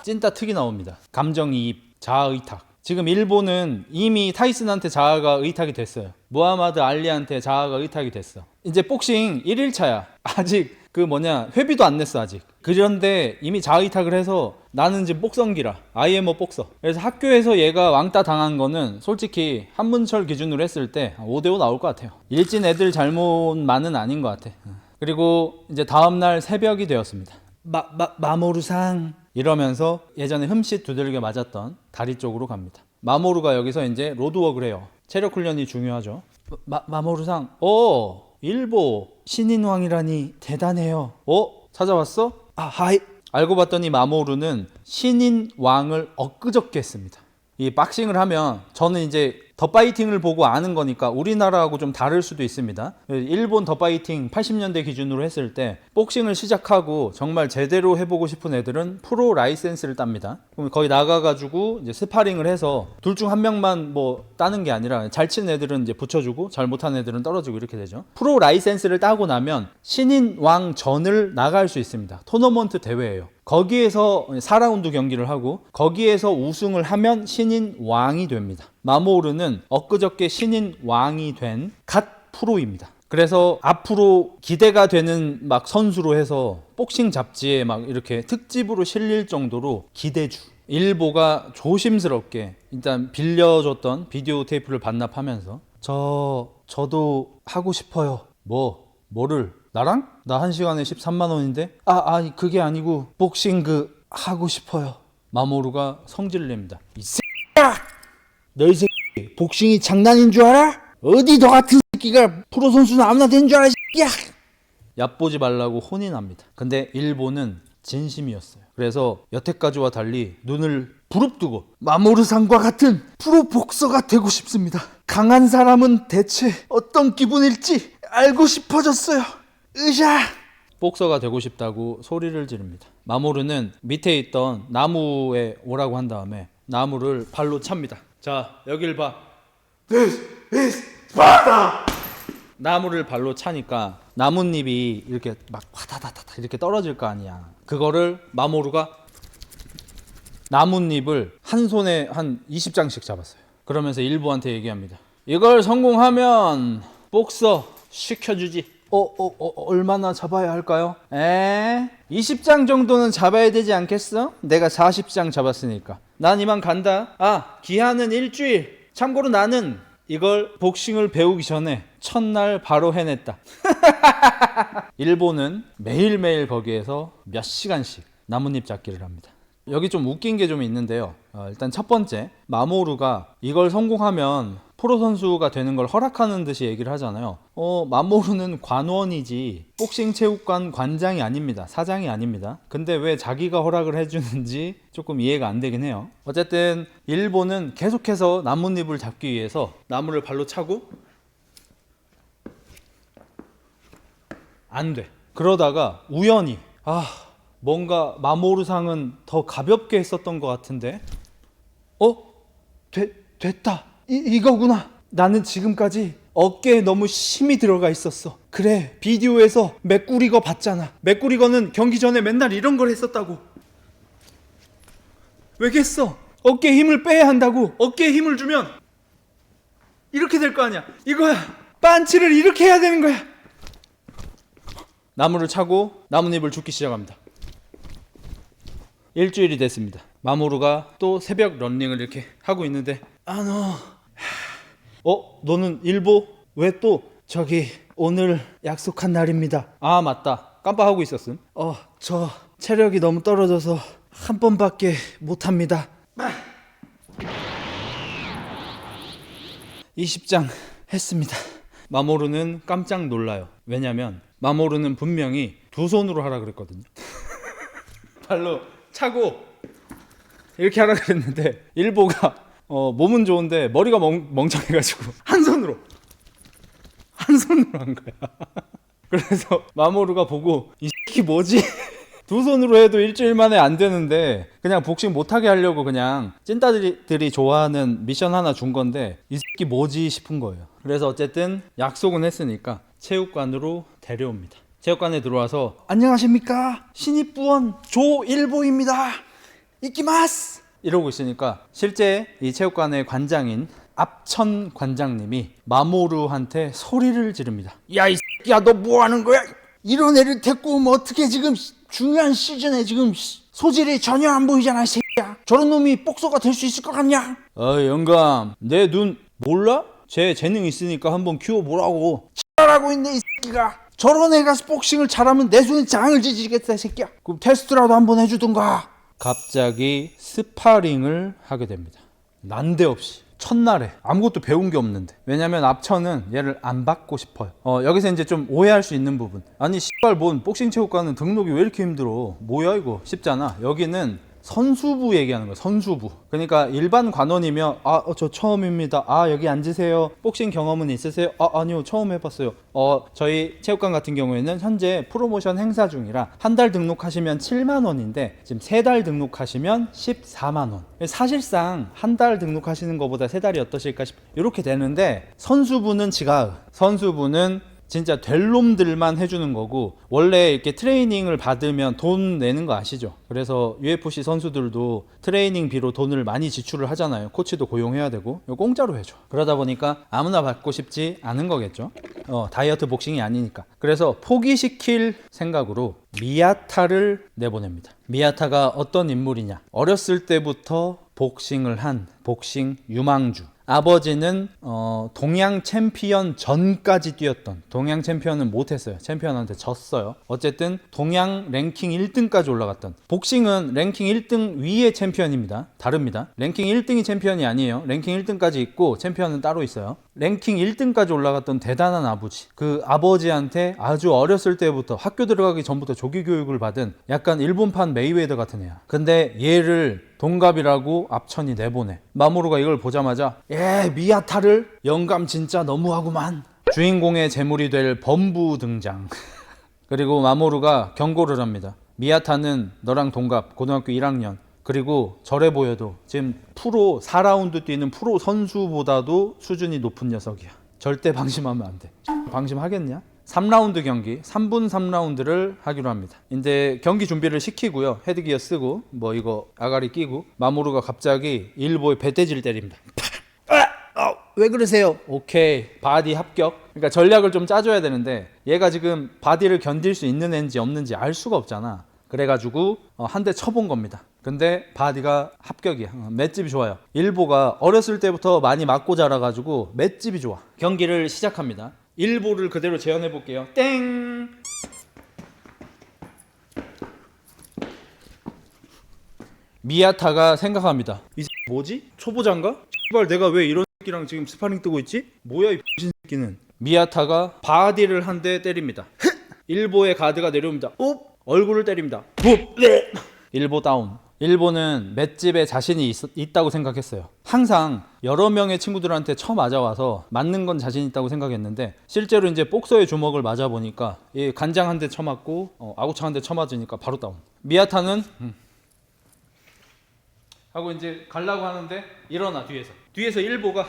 찐따 특이 나옵니다. 감정이입, 자아의탁. 지금 일본은 이미 타이슨한테 자아가 의탁이 됐어요. 무하마드 알리한테 자아가 의탁이 됐어. 이제 복싱 1일차야. 아직 회비도 안 냈어 아직. 그런데 이미 자의탁을 해서 나는 지금 복성기라, 아이엠어 복서. 그래서 학교에서 얘가 왕따 당한 거는 솔직히 한문철 기준으로 했을 때 5대5 나올 것 같아요. 일진 애들 잘못만은 아닌 것 같아. 그리고 이제 다음날 새벽이 되었습니다. 마모루상 이러면서 예전에 흠칫 두들겨 맞았던 다리 쪽으로 갑니다. 마모루가 여기서 이제 로드워크를 해요. 체력 훈련이 중요하죠. 마모루상, 일보 신인왕이라니 대단해요. 찾아왔어? 아, 하이. 알고 봤더니 마모루는 신인왕을 엊그저께 했습니다. 이 박싱을 하면, 저는 이제 더 파이팅을 보고 아는 거니까 우리나라하고 좀 다를 수도 있습니다. 일본 더 파이팅 80년대 기준으로 했을 때 복싱을 시작하고 정말 제대로 해보고 싶은 애들은 프로 라이센스를 땁니다. 그럼 거기 나가가지고 이제 스파링을 해서 둘 중 한 명만 뭐 따는 게 아니라 잘 치는 애들은 이제 붙여주고 잘 못하는 애들은 떨어지고 이렇게 되죠. 프로 라이센스를 따고 나면 신인왕전을 나갈 수 있습니다. 토너먼트 대회예요. 거기에서 4라운드 경기를 하고 거기에서 우승을 하면 신인왕이 됩니다. 마모루는 엊그저께 신인왕이 된 갓 프로입니다. 그래서 앞으로 기대가 되는 막 선수로 해서 복싱 잡지에 막 이렇게 특집으로 실릴 정도로 기대주. 일보가 조심스럽게 일단 빌려줬던 비디오 테이프를 반납하면서 저도 하고 싶어요. 뭐를? 나랑? 나 1시간에 13만 원인데? 아니 그게 아니고 복싱 하고 싶어요. 마모루가 성질을 냅니다. 이 새끼야! 너 이 새끼 복싱이 장난인 줄 알아? 어디 너 같은 새끼가 프로 선수는 아무나 되는 줄 알아, 이 새끼야! 얕보지 말라고 혼이 납니다. 근데 일본은 진심이었어요. 그래서 여태까지와 달리 눈을 부릅뜨고 마모루상과 같은 프로 복서가 되고 싶습니다. 강한 사람은 대체 어떤 기분일지 알고 싶어졌어요. 으샤! 복서가 되고 싶다고 소리를 지릅니다. 마모루는 밑에 있던 나무에 오라고 한 다음에 나무를 발로 찹니다. 자, 여길 봐. This is Sparta! 나무를 발로 차니까 나뭇잎이 이렇게 막 화다다다다 이렇게 떨어질 거 아니야. 그거를 마모루가 나뭇잎을 한 손에 한 20장씩 잡았어요. 그러면서 일부한테 얘기합니다. 이걸 성공하면 복서 시켜주지. 얼마나 잡아야 할까요? 20장 정도는 잡아야 되지 않겠어? 내가 40장 잡았으니까. 난 이만 간다. 기한은 일주일. 참고로 나는 이걸 복싱을 배우기 전에 첫날 바로 해냈다. 일본은 매일매일 거기에서 몇 시간씩 나뭇잎 잡기를 합니다. 여기 좀 웃긴 게 좀 있는데요. 일단 첫 번째, 마모루가 이걸 성공하면 프로 선수가 되는 걸 허락하는 듯이 얘기를 하잖아요. 마모루는 관원이지 복싱 체육관 관장이 아닙니다. 사장이 아닙니다. 근데 왜 자기가 허락을 해주는지 조금 이해가 안 되긴 해요. 어쨌든 일본은 계속해서 나뭇잎을 잡기 위해서 나무를 발로 차고 안 돼. 그러다가 우연히 뭔가 마모루상은 더 가볍게 했었던 것 같은데 됐다. 이거구나. 나는 지금까지 어깨에 너무 힘이 들어가 있었어. 그래, 비디오에서 맥구리거 봤잖아. 맥구리거는 경기 전에 맨날 이런 걸 했었다고. 왜겠어? 어깨에 힘을 빼야 한다고. 어깨에 힘을 주면 이렇게 될 거 아니야. 이거야. 빤치를 이렇게 해야 되는 거야. 나무를 차고 나뭇잎을 줍기 시작합니다. 일주일이 됐습니다. 마모루가 또 새벽 런닝을 이렇게 하고 있는데 너는 일보? 왜 또? 저기 오늘 약속한 날입니다. 아 맞다. 깜빡하고 있었음. 저 체력이 너무 떨어져서 한 번밖에 못합니다. 20장 했습니다. 마모루는 깜짝 놀라요. 왜냐면 마모루는 분명히 두 손으로 하라 그랬거든요. 발로 차고 이렇게 하라 그랬는데 일보가 몸은 좋은데 머리가 멍청해가지고 한 손으로 한 거야. 그래서 마모루가 보고 이 새끼 뭐지? 두 손으로 해도 일주일 만에 안 되는데 그냥 복싱 못하게 하려고 그냥 찐따들이 좋아하는 미션 하나 준 건데 이 새끼 뭐지 싶은 거예요. 그래서 어쨌든 약속은 했으니까 체육관으로 데려옵니다. 체육관에 들어와서 안녕하십니까? 신입부원 조일보입니다. 이끼마스! 이러고 있으니까 실제 이 체육관의 관장인 압천 관장님이 마모루한테 소리를 지릅니다. 야 이 새끼야 너 뭐하는 거야? 이런 애를 데리고 오면 어떻게 지금 중요한 시즌에 지금 소질이 전혀 안 보이잖아 이 새끼야. 저런 놈이 복서가 될 수 있을 것 같냐? 영감 내 눈 몰라? 제 재능 있으니까 한번 키워보라고. 잘하고 있네 이 새끼가. 저런 애가 복싱을 잘하면 내 손에 장을 지지겠다 이 새끼야. 그럼 테스트라도 한번 해주든가. 갑자기 스파링을 하게 됩니다. 난데없이 첫날에 아무것도 배운 게 없는데. 왜냐면 압천은 얘를 안 받고 싶어요. 여기서 이제 좀 오해할 수 있는 부분. 아니 씨발 뭔 복싱 체육관은 등록이 왜 이렇게 힘들어? 뭐야 이거 쉽잖아. 여기는 선수부 얘기하는 거야. 선수부. 그러니까 일반 관원이면 저 처음입니다. 여기 앉으세요. 복싱 경험은 있으세요? 아니요 처음 해봤어요. 저희 체육관 같은 경우에는 현재 프로모션 행사 중이라 한 달 등록하시면 7만 원인데 지금 3달 등록하시면 14만 원. 사실상 한 달 등록하시는 것보다 3달이 어떠실까 싶. 이렇게 되는데 선수부는 선수부는 진짜 될 놈들만 해주는 거고, 원래 이렇게 트레이닝을 받으면 돈 내는 거 아시죠? 그래서 UFC 선수들도 트레이닝비로 돈을 많이 지출을 하잖아요. 코치도 고용해야 되고. 이거 공짜로 해줘. 그러다 보니까 아무나 받고 싶지 않은 거겠죠. 다이어트 복싱이 아니니까. 그래서 포기시킬 생각으로 미야타를 내보냅니다. 미야타가 어떤 인물이냐? 어렸을 때부터 복싱을 한 복싱 유망주. 아버지는 동양 챔피언 전까지 뛰었던, 동양 챔피언은 못했어요. 챔피언한테 졌어요. 어쨌든 동양 랭킹 1등까지 올라갔던, 복싱은 랭킹 1등 위의 챔피언입니다. 다릅니다. 랭킹 1등이 챔피언이 아니에요. 랭킹 1등까지 있고 챔피언은 따로 있어요. 랭킹 1등까지 올라갔던 대단한 아버지. 그 아버지한테 아주 어렸을 때부터, 학교 들어가기 전부터 조기 교육을 받은 약간 일본판 메이웨더 같은 애야. 근데 얘를 동갑이라고 압천이 내보내. 마모루가 이걸 보자마자 미야타를? 영감 진짜 너무하구만. 주인공의 제물이 될 범부 등장. 그리고 마모루가 경고를 합니다. 미야타는 너랑 동갑, 고등학교 1학년. 그리고 저래 보여도 지금 프로 4라운드 뛰는 프로 선수보다도 수준이 높은 녀석이야. 절대 방심하면 안 돼. 방심하겠냐? 3라운드 경기, 3분 3라운드를 하기로 합니다. 이제 경기 준비를 시키고요. 헤드기어 쓰고 뭐 이거 아가리 끼고, 마모루가 갑자기 일보에 배대지를 때립니다. 왜 그러세요? 오케이, 바디 합격. 그러니까 전략을 좀 짜줘야 되는데 얘가 지금 바디를 견딜 수 있는 애인지 없는지 알 수가 없잖아. 그래가지고 한 대 쳐본 겁니다. 근데 바디가 합격이야. 맷집이 좋아요. 일보가 어렸을 때부터 많이 맞고 자라가지고 맷집이 좋아. 경기를 시작합니다. 일보를 그대로 재현해 볼게요. 땡! 미야타가 생각합니다. 이 뭐지? 초보자인가? 씨발 내가 왜 이런 새끼랑 지금 스파링 뜨고 있지? 뭐야 이 X신 새끼는. 미야타가 바디를 한 대 때립니다. 일보의 가드가 내려옵니다. 얼굴을 때립니다. 일보 다운. 일보는 맷집에 자신이 있다고 생각했어요. 항상 여러 명의 친구들한테 맞아와서 맞는 건 자신 있다고 생각했는데, 실제로 이제 복서의 주먹을 맞아보니까 간장 한 대 쳐맞고 아구창 한 대 쳐맞으니까 바로 다운. 미야타는 하고 이제 가려고 하는데 일어나. 뒤에서 일보가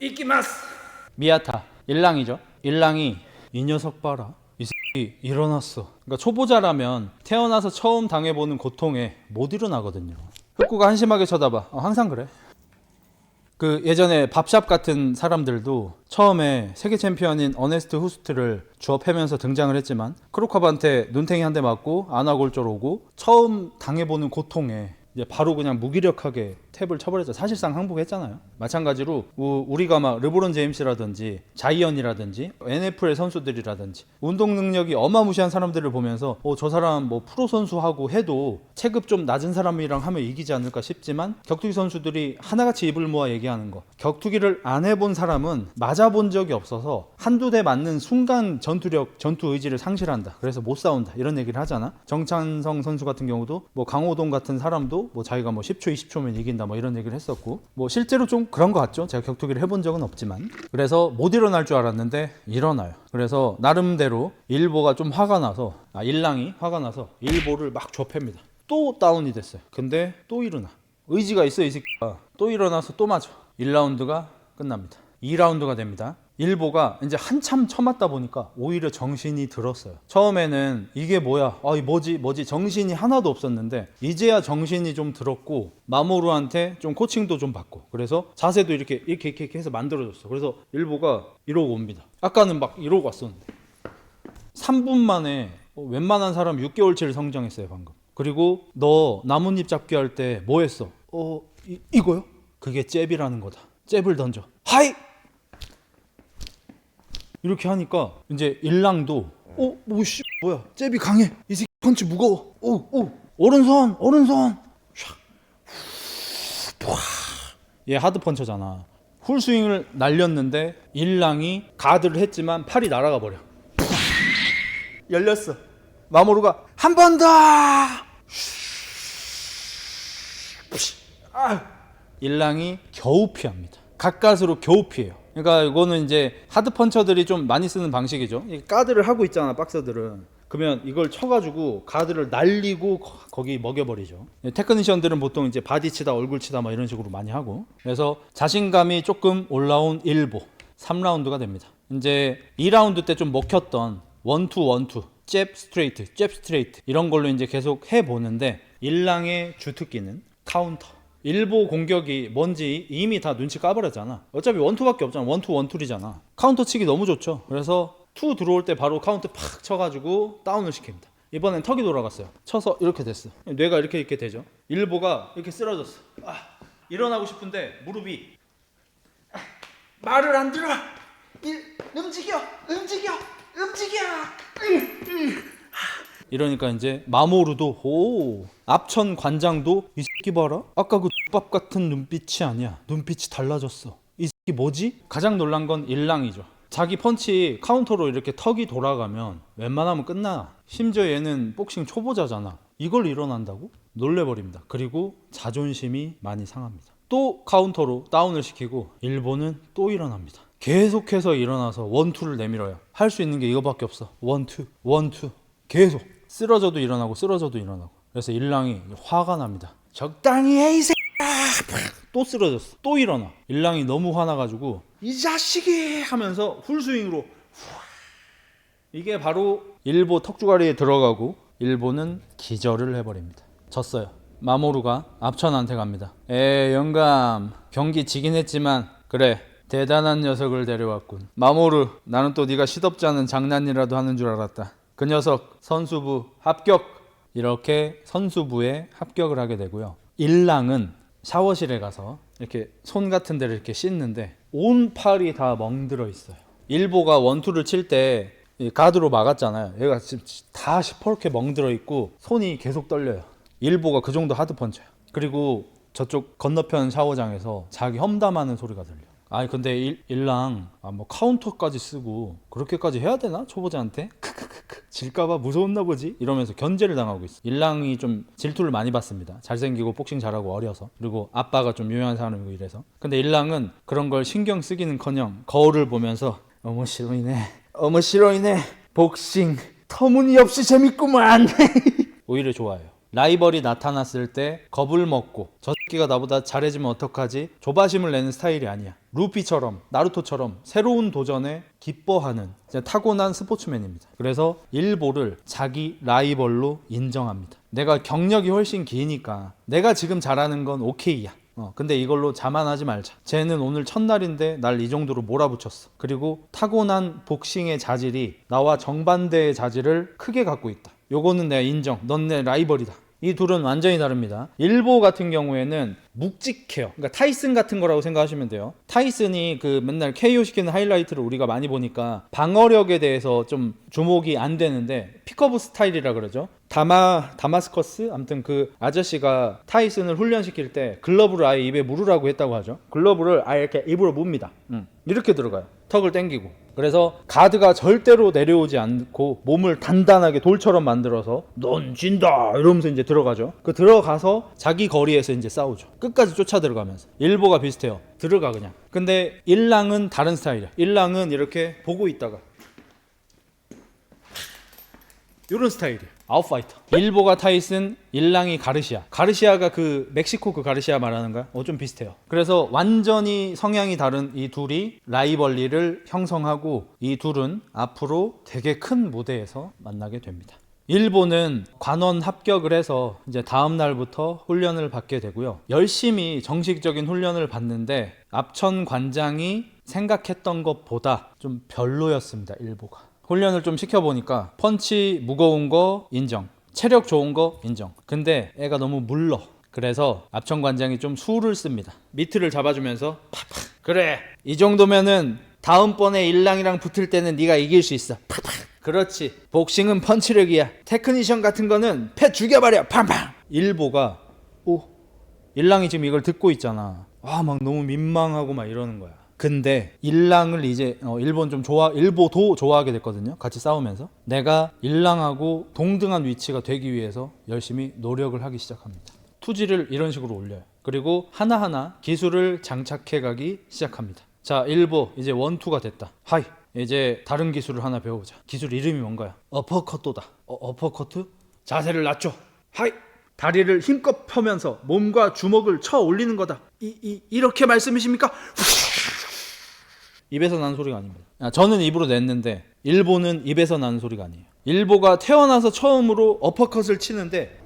이끼마스. 미야타 일랑이죠. 일랑이 이 녀석 봐라. 이 일어났어. 그러니까 초보자라면 태어나서 처음 당해보는 고통에 못 일어나거든요. 흑구가 한심하게 쳐다봐. 항상 그래. 그 예전에 밥샵 같은 사람들도 처음에 세계 챔피언인 어네스트 후스트를 주워 패면서 등장을 했지만 크로캅한테 눈탱이 한 대 맞고 안아골절 오고 처음 당해보는 고통에 이제 바로 그냥 무기력하게 탭을 쳐버렸죠. 사실상 항복했잖아요. 마찬가지로 우리가 막 르브론 제임스라든지 자이언이라든지 NFL 선수들이라든지 운동 능력이 어마무시한 사람들을 보면서 저 사람 뭐 프로 선수하고 해도 체급 좀 낮은 사람이랑 하면 이기지 않을까 싶지만 격투기 선수들이 하나같이 입을 모아 얘기하는 거, 격투기를 안 해본 사람은 맞아본 적이 없어서 한두 대 맞는 순간 전투력, 전투 의지를 상실한다. 그래서 못 싸운다. 이런 얘기를 하잖아. 정찬성 선수 같은 경우도 뭐 강호동 같은 사람도 뭐 자기가 뭐 10초 20초면 이긴다 뭐 이런 얘기를 했었고, 뭐 실제로 좀 그런 것 같죠. 제가 격투기를 해본 적은 없지만. 그래서 못 일어날 줄 알았는데 일어나요. 그래서 나름대로 일보가 좀 화가 나서, 일랑이 화가 나서 일보를 막 좁힙니다. 또 다운이 됐어요. 근데 또 일어나. 의지가 있어 이 새끼가. 또 일어나서 또 맞아. 1라운드가 끝납니다. 2라운드가 됩니다. 일보가 이제 한참 쳐맞다 보니까 오히려 정신이 들었어요. 처음에는 이게 뭐야, 이 뭐지 정신이 하나도 없었는데 이제야 정신이 좀 들었고 마모루한테 좀 코칭도 좀 받고, 그래서 자세도 이렇게 해서 만들어줬어. 그래서 일보가 이러고 옵니다. 아까는 막 이러고 왔었는데 3분 만에 웬만한 사람 6개월치를 성장했어요 방금. 그리고 너 나뭇잎 잡기 할 때 뭐 했어? 이거요? 그게 잽이라는 거다. 잽을 던져. 하이! 이렇게 하니까 이제 일랑도 뭐야 잽이 강해, 이 새끼 펀치 무거워, 오른손 얘 하드 펀쳐잖아. 풀스윙을 날렸는데 일랑이 가드를 했지만 팔이 날아가 버려. 열렸어. 마모루가 한 번 더. 일랑이 겨우 피합니다. 가까스로 겨우 피해요. 그러니까 이거는 이제 하드 펀처들이 좀 많이 쓰는 방식이죠. 가드를 하고 있잖아 박서들은. 그러면 이걸 쳐가지고 가드를 날리고 거기 먹여버리죠. 테크니션들은 보통 이제 바디 치다 얼굴 치다 막 이런 식으로 많이 하고. 그래서 자신감이 조금 올라온 일보 3라운드가 됩니다. 이제 2라운드 때 좀 먹혔던 원투 잽 스트레이트 이런 걸로 이제 계속 해보는데, 일랑의 주특기는 카운터. 일보 공격이 뭔지 이미 다 눈치 까버렸잖아. 어차피 원투밖에 없잖아. 원투리잖아. 카운터 치기 너무 좋죠. 그래서 투 들어올 때 바로 카운트 팍 쳐가지고 다운을 시킵니다. 이번엔 턱이 돌아갔어요. 쳐서 이렇게 됐어. 뇌가 이렇게 되죠. 일보가 이렇게 쓰러졌어. 일어나고 싶은데 무릎이 말을 안 들어. 움직여. 이러니까 이제 마모루도 앞천 관장도 이 새끼 봐라, 아까 그 X밥 같은 눈빛이 아니야, 눈빛이 달라졌어, 이 새끼 뭐지? 가장 놀란 건 일랑이죠. 자기 펀치 카운터로 이렇게 턱이 돌아가면 웬만하면 끝나. 심지어 얘는 복싱 초보자잖아. 이걸 일어난다고? 놀래버립니다. 그리고 자존심이 많이 상합니다. 또 카운터로 다운을 시키고 일본은 또 일어납니다. 계속해서 일어나서 원투를 내밀어요. 할 수 있는 게 이거밖에 없어. 원투 계속 쓰러져도 일어나고. 그래서 일랑이 화가 납니다. 적당히 해 이 새끼야. 또 쓰러졌어. 또 일어나. 일랑이 너무 화나가지고 이 자식이 하면서 풀스윙으로 이게 바로 일보 턱주가리에 들어가고 일보는 기절을 해버립니다. 졌어요. 마모루가 앞천한테 갑니다. 영감, 경기 지긴 했지만 그래, 대단한 녀석을 데려왔군. 마모루, 나는 또 네가 시덥지 않은 장난이라도 하는 줄 알았다. 그 녀석 선수부 합격. 이렇게 선수부에 합격을 하게 되고요. 일랑은 샤워실에 가서 이렇게 손 같은 데를 이렇게 씻는데 온 팔이 다 멍들어 있어요. 일보가 원투를 칠 때 가드로 막았잖아요. 얘가 지금 다 시퍼렇게 멍들어 있고 손이 계속 떨려요. 일보가 그 정도 하드 펀쳐요. 그리고 저쪽 건너편 샤워장에서 자기 험담하는 소리가 들려. 근데 일랑 뭐 카운터까지 쓰고 그렇게까지 해야 되나? 초보자한테? 질까봐 무서웠나 보지? 이러면서 견제를 당하고 있어. 일랑이 좀 질투를 많이 받습니다. 잘생기고 복싱 잘하고 어려서. 그리고 아빠가 좀 유명한 사람이고 이래서. 근데 일랑은 그런 걸 신경 쓰기는커녕 거울을 보면서 어머 싫어이네 복싱 터무니없이 재밌구만. 오히려 좋아해요. 라이벌이 나타났을 때 겁을 먹고 저 새끼가 나보다 잘해지면 어떡하지? 조바심을 내는 스타일이 아니야. 루피처럼 나루토처럼 새로운 도전에 기뻐하는 타고난 스포츠맨입니다. 그래서 일보를 자기 라이벌로 인정합니다. 내가 경력이 훨씬 기니까 내가 지금 잘하는 건 오케이야. 근데 이걸로 자만하지 말자. 쟤는 오늘 첫날인데 날 이 정도로 몰아붙였어. 그리고 타고난 복싱의 자질이 나와 정반대의 자질을 크게 갖고 있다. 요거는 내가 인정. 넌 내 라이벌이다. 이 둘은 완전히 다릅니다. 일보 같은 경우에는 묵직해요. 그러니까 타이슨 같은 거라고 생각하시면 돼요. 타이슨이 그 맨날 KO 시키는 하이라이트를 우리가 많이 보니까 방어력에 대해서 좀 주목이 안 되는데 픽업 스타일이라 그러죠. 다마스커스? 아무튼 그 아저씨가 타이슨을 훈련시킬 때 글러브를 아예 입에 물으라고 했다고 하죠. 글러브를 아예 이렇게 입으로 뭅니다. 이렇게 들어가요. 턱을 당기고. 그래서 가드가 절대로 내려오지 않고 몸을 단단하게 돌처럼 만들어서 넌 진다 이러면서 이제 들어가죠. 그 들어가서 자기 거리에서 이제 싸우죠. 끝까지 쫓아 들어가면서. 일보가 비슷해요. 들어가 그냥. 근데 일랑은 다른 스타일이야. 일랑은 이렇게 보고 있다가 이런 스타일이에요. 아웃파이터. 일보가 타이슨, 일랑이 가르시아. 가르시아가 그 멕시코 그 가르시아 말하는 거야? 좀 비슷해요. 그래서 완전히 성향이 다른 이 둘이 라이벌리를 형성하고 이 둘은 앞으로 되게 큰 무대에서 만나게 됩니다. 일보는 관원 합격을 해서 이제 다음 날부터 훈련을 받게 되고요. 열심히 정식적인 훈련을 받는데 압천 관장이 생각했던 것보다 좀 별로였습니다. 일보가. 훈련을 좀 시켜보니까 펀치 무거운 거 인정, 체력 좋은 거 인정. 근데 애가 너무 물러. 그래서 압천 관장이 좀 수를 씁니다. 미트를 잡아주면서 팍팍. 그래, 이 정도면은 다음번에 일랑이랑 붙을 때는 네가 이길 수 있어. 팍팍. 그렇지, 복싱은 펀치력이야. 테크니션 같은 거는 패 죽여버려. 팡팡. 일보가 일랑이 지금 이걸 듣고 있잖아. 막 너무 민망하고 막 이러는 거야. 근데 일랑을 이제 일보도 좋아하게 됐거든요. 같이 싸우면서 내가 일랑하고 동등한 위치가 되기 위해서 열심히 노력을 하기 시작합니다. 투지를 이런 식으로 올려요. 그리고 하나하나 기술을 장착해 가기 시작합니다. 자, 일보 이제 원투가 됐다. 하이, 이제 다른 기술을 하나 배워보자. 기술 이름이 뭔가요? 어퍼컷도다. 어퍼커트? 자세를 낮춰. 하이, 다리를 힘껏 펴면서 몸과 주먹을 쳐 올리는 거다. 이렇게 말씀이십니까? 입에서 나는 소리가 아닙니다. 저는 입으로 냈는데 일보는 입에서 나는 소리가 아니에요. 일보가 태어나서 처음으로 어퍼컷을 치는데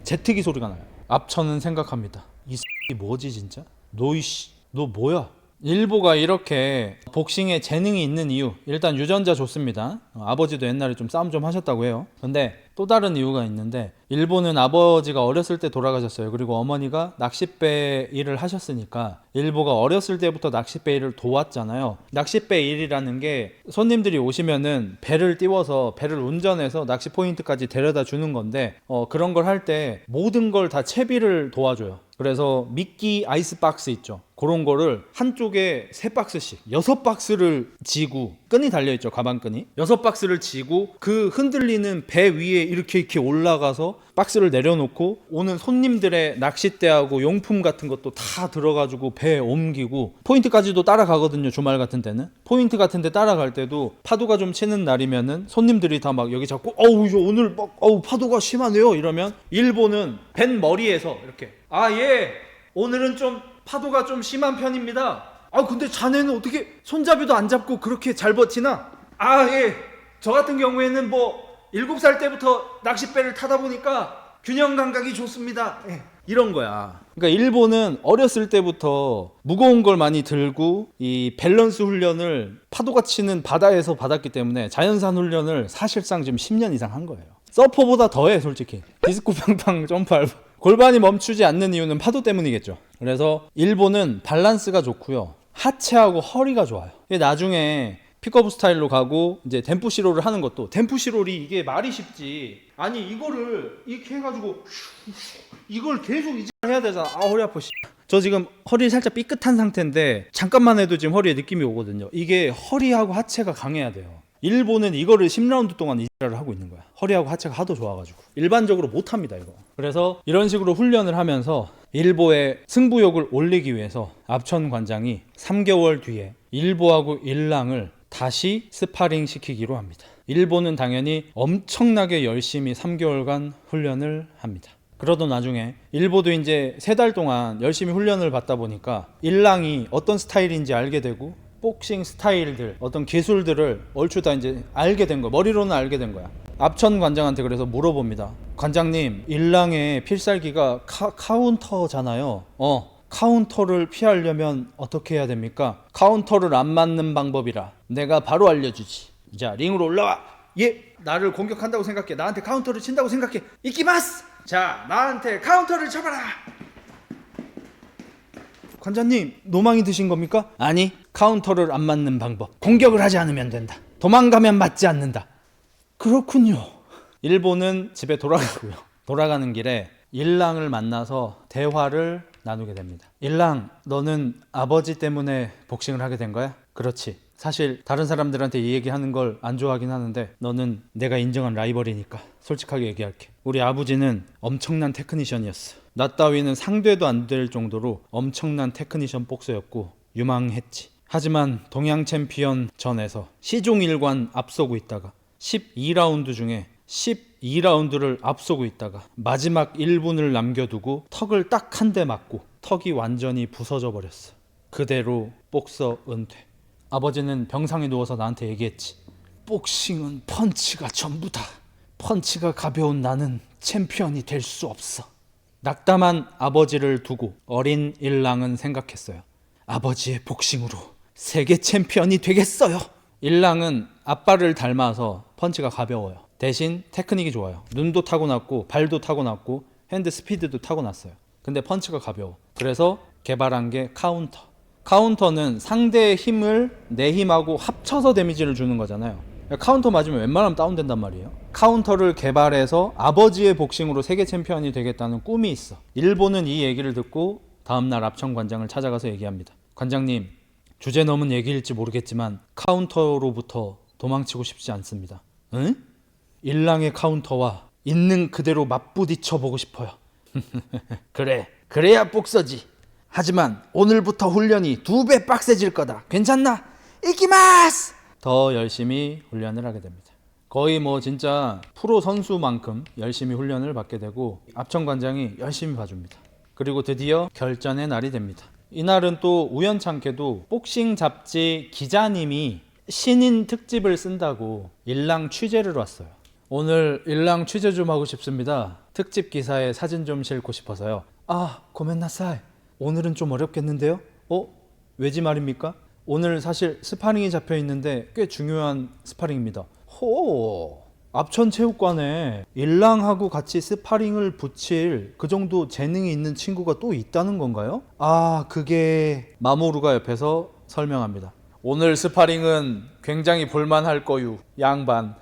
제트기 소리가 나요. 압천은 생각합니다. 이 새끼 뭐지 진짜? 너 뭐야? 일보가 이렇게 복싱에 재능이 있는 이유, 일단 유전자 좋습니다. 아버지도 옛날에 좀 싸움 좀 하셨다고 해요. 근데 또 다른 이유가 있는데 일보는 아버지가 어렸을 때 돌아가셨어요. 그리고 어머니가 낚싯배 일을 하셨으니까 일보가 어렸을 때부터 낚싯배 일을 도왔잖아요. 낚싯배 일이라는 게 손님들이 오시면은 배를 띄워서 배를 운전해서 낚시 포인트까지 데려다 주는 건데 그런 걸 할 때 모든 걸 다 채비를 도와줘요. 그래서 미끼 아이스박스 있죠. 그런 거를 한쪽에 3박스씩 6박스를 지고, 끈이 달려있죠. 가방끈이 6박스를 지고 그 흔들리는 배 위에 이렇게 올라가서 박스를 내려놓고 오는 손님들의 낚싯대하고 용품 같은 것도 다 들어가지고 배에 옮기고, 포인트까지도 따라가거든요. 주말 같은 때는 포인트 같은 데 따라갈 때도 파도가 좀 치는 날이면은 손님들이 다 막 여기 잡고 오늘 막 파도가 심하네요 이러면 일보는 벤 머리에서 이렇게 예, 오늘은 좀 파도가 좀 심한 편입니다. 근데 자네는 어떻게 손잡이도 안 잡고 그렇게 잘 버티나? 예, 저 같은 경우에는 7살 때부터 낚싯배를 타다 보니까 균형 감각이 좋습니다. 이런 거야. 그러니까 일본은 어렸을 때부터 무거운 걸 많이 들고 이 밸런스 훈련을 파도가 치는 바다에서 받았기 때문에 자연산 훈련을 사실상 지금 10년 이상 한 거예요. 서퍼보다 더해 솔직히. 디스코 팡팡 점프할 골반이 멈추지 않는 이유는 파도 때문이겠죠. 그래서 일본은 밸런스가 좋고요. 하체하고 허리가 좋아요. 나중에 픽업 스타일로 가고 이제 덴푸시로를 하는 것도, 덴푸시롤이 이게 말이 쉽지. 아니 이거를 이렇게 해가지고 이걸 계속 해야 되잖아. 허리 아파. 저 지금 허리 살짝 삐끗한 상태인데 잠깐만 해도 지금 허리에 느낌이 오거든요. 이게 허리하고 하체가 강해야 돼요. 일본은 이거를 10라운드 동안 이지랄을 하고 있는 거야. 허리하고 하체가 하도 좋아가지고 일반적으로 못합니다 이거. 그래서 이런 식으로 훈련을 하면서 일보의 승부욕을 올리기 위해서 압천 관장이 3개월 뒤에 일보하고 일랑을 다시 스파링 시키기로 합니다. 일본은 당연히 엄청나게 열심히 3개월간 훈련을 합니다. 그러던 나중에 일보도 이제 3달 동안 열심히 훈련을 받다 보니까 일랑이 어떤 스타일인지 알게 되고 복싱 스타일들, 어떤 기술들을 얼추 다 이제 알게 된 거야. 머리로는 알게 된 거야. 압천 관장한테 그래서 물어봅니다. 관장님, 일랑의 필살기가 카운터잖아요. 카운터를 피하려면 어떻게 해야 됩니까? 카운터를 안 맞는 방법이라 내가 바로 알려주지. 자, 링으로 올라와. 예, 나를 공격한다고 생각해. 나한테 카운터를 친다고 생각해. 이키마스. 자, 나한테 카운터를 쳐봐라. 관장님, 노망이 드신 겁니까? 아니, 카운터를 안 맞는 방법. 공격을 하지 않으면 된다. 도망가면 맞지 않는다. 그렇군요. 일본은 집에 돌아가고요. 돌아가는 길에 일랑을 만나서 대화를 나누게 됩니다. 일랑, 너는 아버지 때문에 복싱을 하게 된 거야? 그렇지. 사실 다른 사람들한테 이 얘기하는 걸 안 좋아하긴 하는데 너는 내가 인정한 라이벌이니까 솔직하게 얘기할게. 우리 아버지는 엄청난 테크니션이었어. 나 따위는 상대도 안 될 정도로 엄청난 테크니션 복서였고 유망했지. 하지만 동양 챔피언 전에서 시종일관 앞서고 있다가 12라운드 중에 12라운드를 앞서고 있다가 마지막 1분을 남겨두고 턱을 딱 한 대 맞고 턱이 완전히 부서져 버렸어. 그대로 복서 은퇴. 아버지는 병상에 누워서 나한테 얘기했지. 복싱은 펀치가 전부다. 펀치가 가벼운 나는 챔피언이 될 수 없어. 낙담한 아버지를 두고 어린 일랑은 생각했어요. 아버지의 복싱으로 세계 챔피언이 되겠어요. 일랑은 아빠를 닮아서 펀치가 가벼워요. 대신 테크닉이 좋아요. 눈도 타고났고 발도 타고났고 핸드 스피드도 타고났어요. 근데 펀치가 가벼워. 그래서 개발한 게 카운터. 카운터는 상대의 힘을 내 힘하고 합쳐서 데미지를 주는 거잖아요. 카운터 맞으면 웬만하면 다운된단 말이에요. 카운터를 개발해서 아버지의 복싱으로 세계 챔피언이 되겠다는 꿈이 있어. 일본은 이 얘기를 듣고 다음날 압천 관장을 찾아가서 얘기합니다. 관장님, 주제 넘은 얘기일지 모르겠지만 카운터로부터 도망치고 싶지 않습니다. 응? 일랑의 카운터와 있는 그대로 맞부딪혀 보고 싶어요. 그래, 그래야 복서지. 하지만 오늘부터 훈련이 2배 빡세질 거다. 괜찮나? 이키마스! 더 열심히 훈련을 하게 됩니다. 거의 뭐 진짜 프로 선수만큼 열심히 훈련을 받게 되고 압천 관장이 열심히 봐줍니다. 그리고 드디어 결전의 날이 됩니다. 이날은 또 우연찮게도 복싱 잡지 기자님이 신인 특집을 쓴다고 일랑 취재를 왔어요. 오늘 일랑 취재 좀 하고 싶습니다. 특집 기사에 사진 좀 싣고 싶어서요. 아, 고멘나사이. 오늘은 좀 어렵겠는데요? 왜지 말입니까? 오늘 사실 스파링이 잡혀 있는데 꽤 중요한 스파링입니다. 압천체육관에 일랑하고 같이 스파링을 붙일 그 정도 재능이 있는 친구가 또 있다는 건가요? 아, 그게 마모루가 옆에서 설명합니다. 오늘 스파링은 굉장히 볼만할 거유. 양반.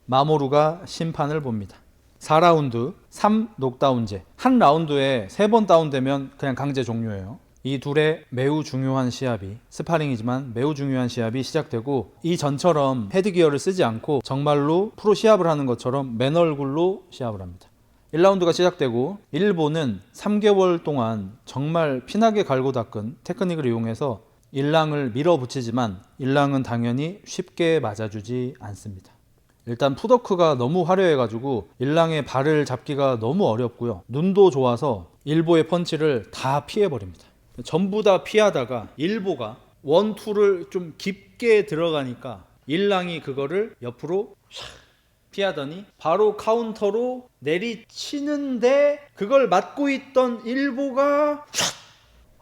마모루가 심판을 봅니다. 4라운드 3 녹다운제. 한 라운드에 3번 다운되면 그냥 강제 종료예요. 이 둘의 매우 중요한 시합이, 스파링이지만 매우 중요한 시합이 시작되고, 이 전처럼 헤드기어를 쓰지 않고 정말로 프로 시합을 하는 것처럼 맨 얼굴로 시합을 합니다. 1라운드가 시작되고 일본은 3개월 동안 정말 피나게 갈고 닦은 테크닉을 이용해서 일랑을 밀어붙이지만 일랑은 당연히 쉽게 맞아주지 않습니다. 일단 푸더크가 너무 화려해가지고 일랑의 발을 잡기가 너무 어렵고요. 눈도 좋아서 일보의 펀치를 다 피해버립니다. 전부 다 피하다가 일보가 원투를 좀 깊게 들어가니까 일랑이 그거를 옆으로 샥 피하더니 바로 카운터로 내리치는데 그걸 맞고 있던 일보가 샥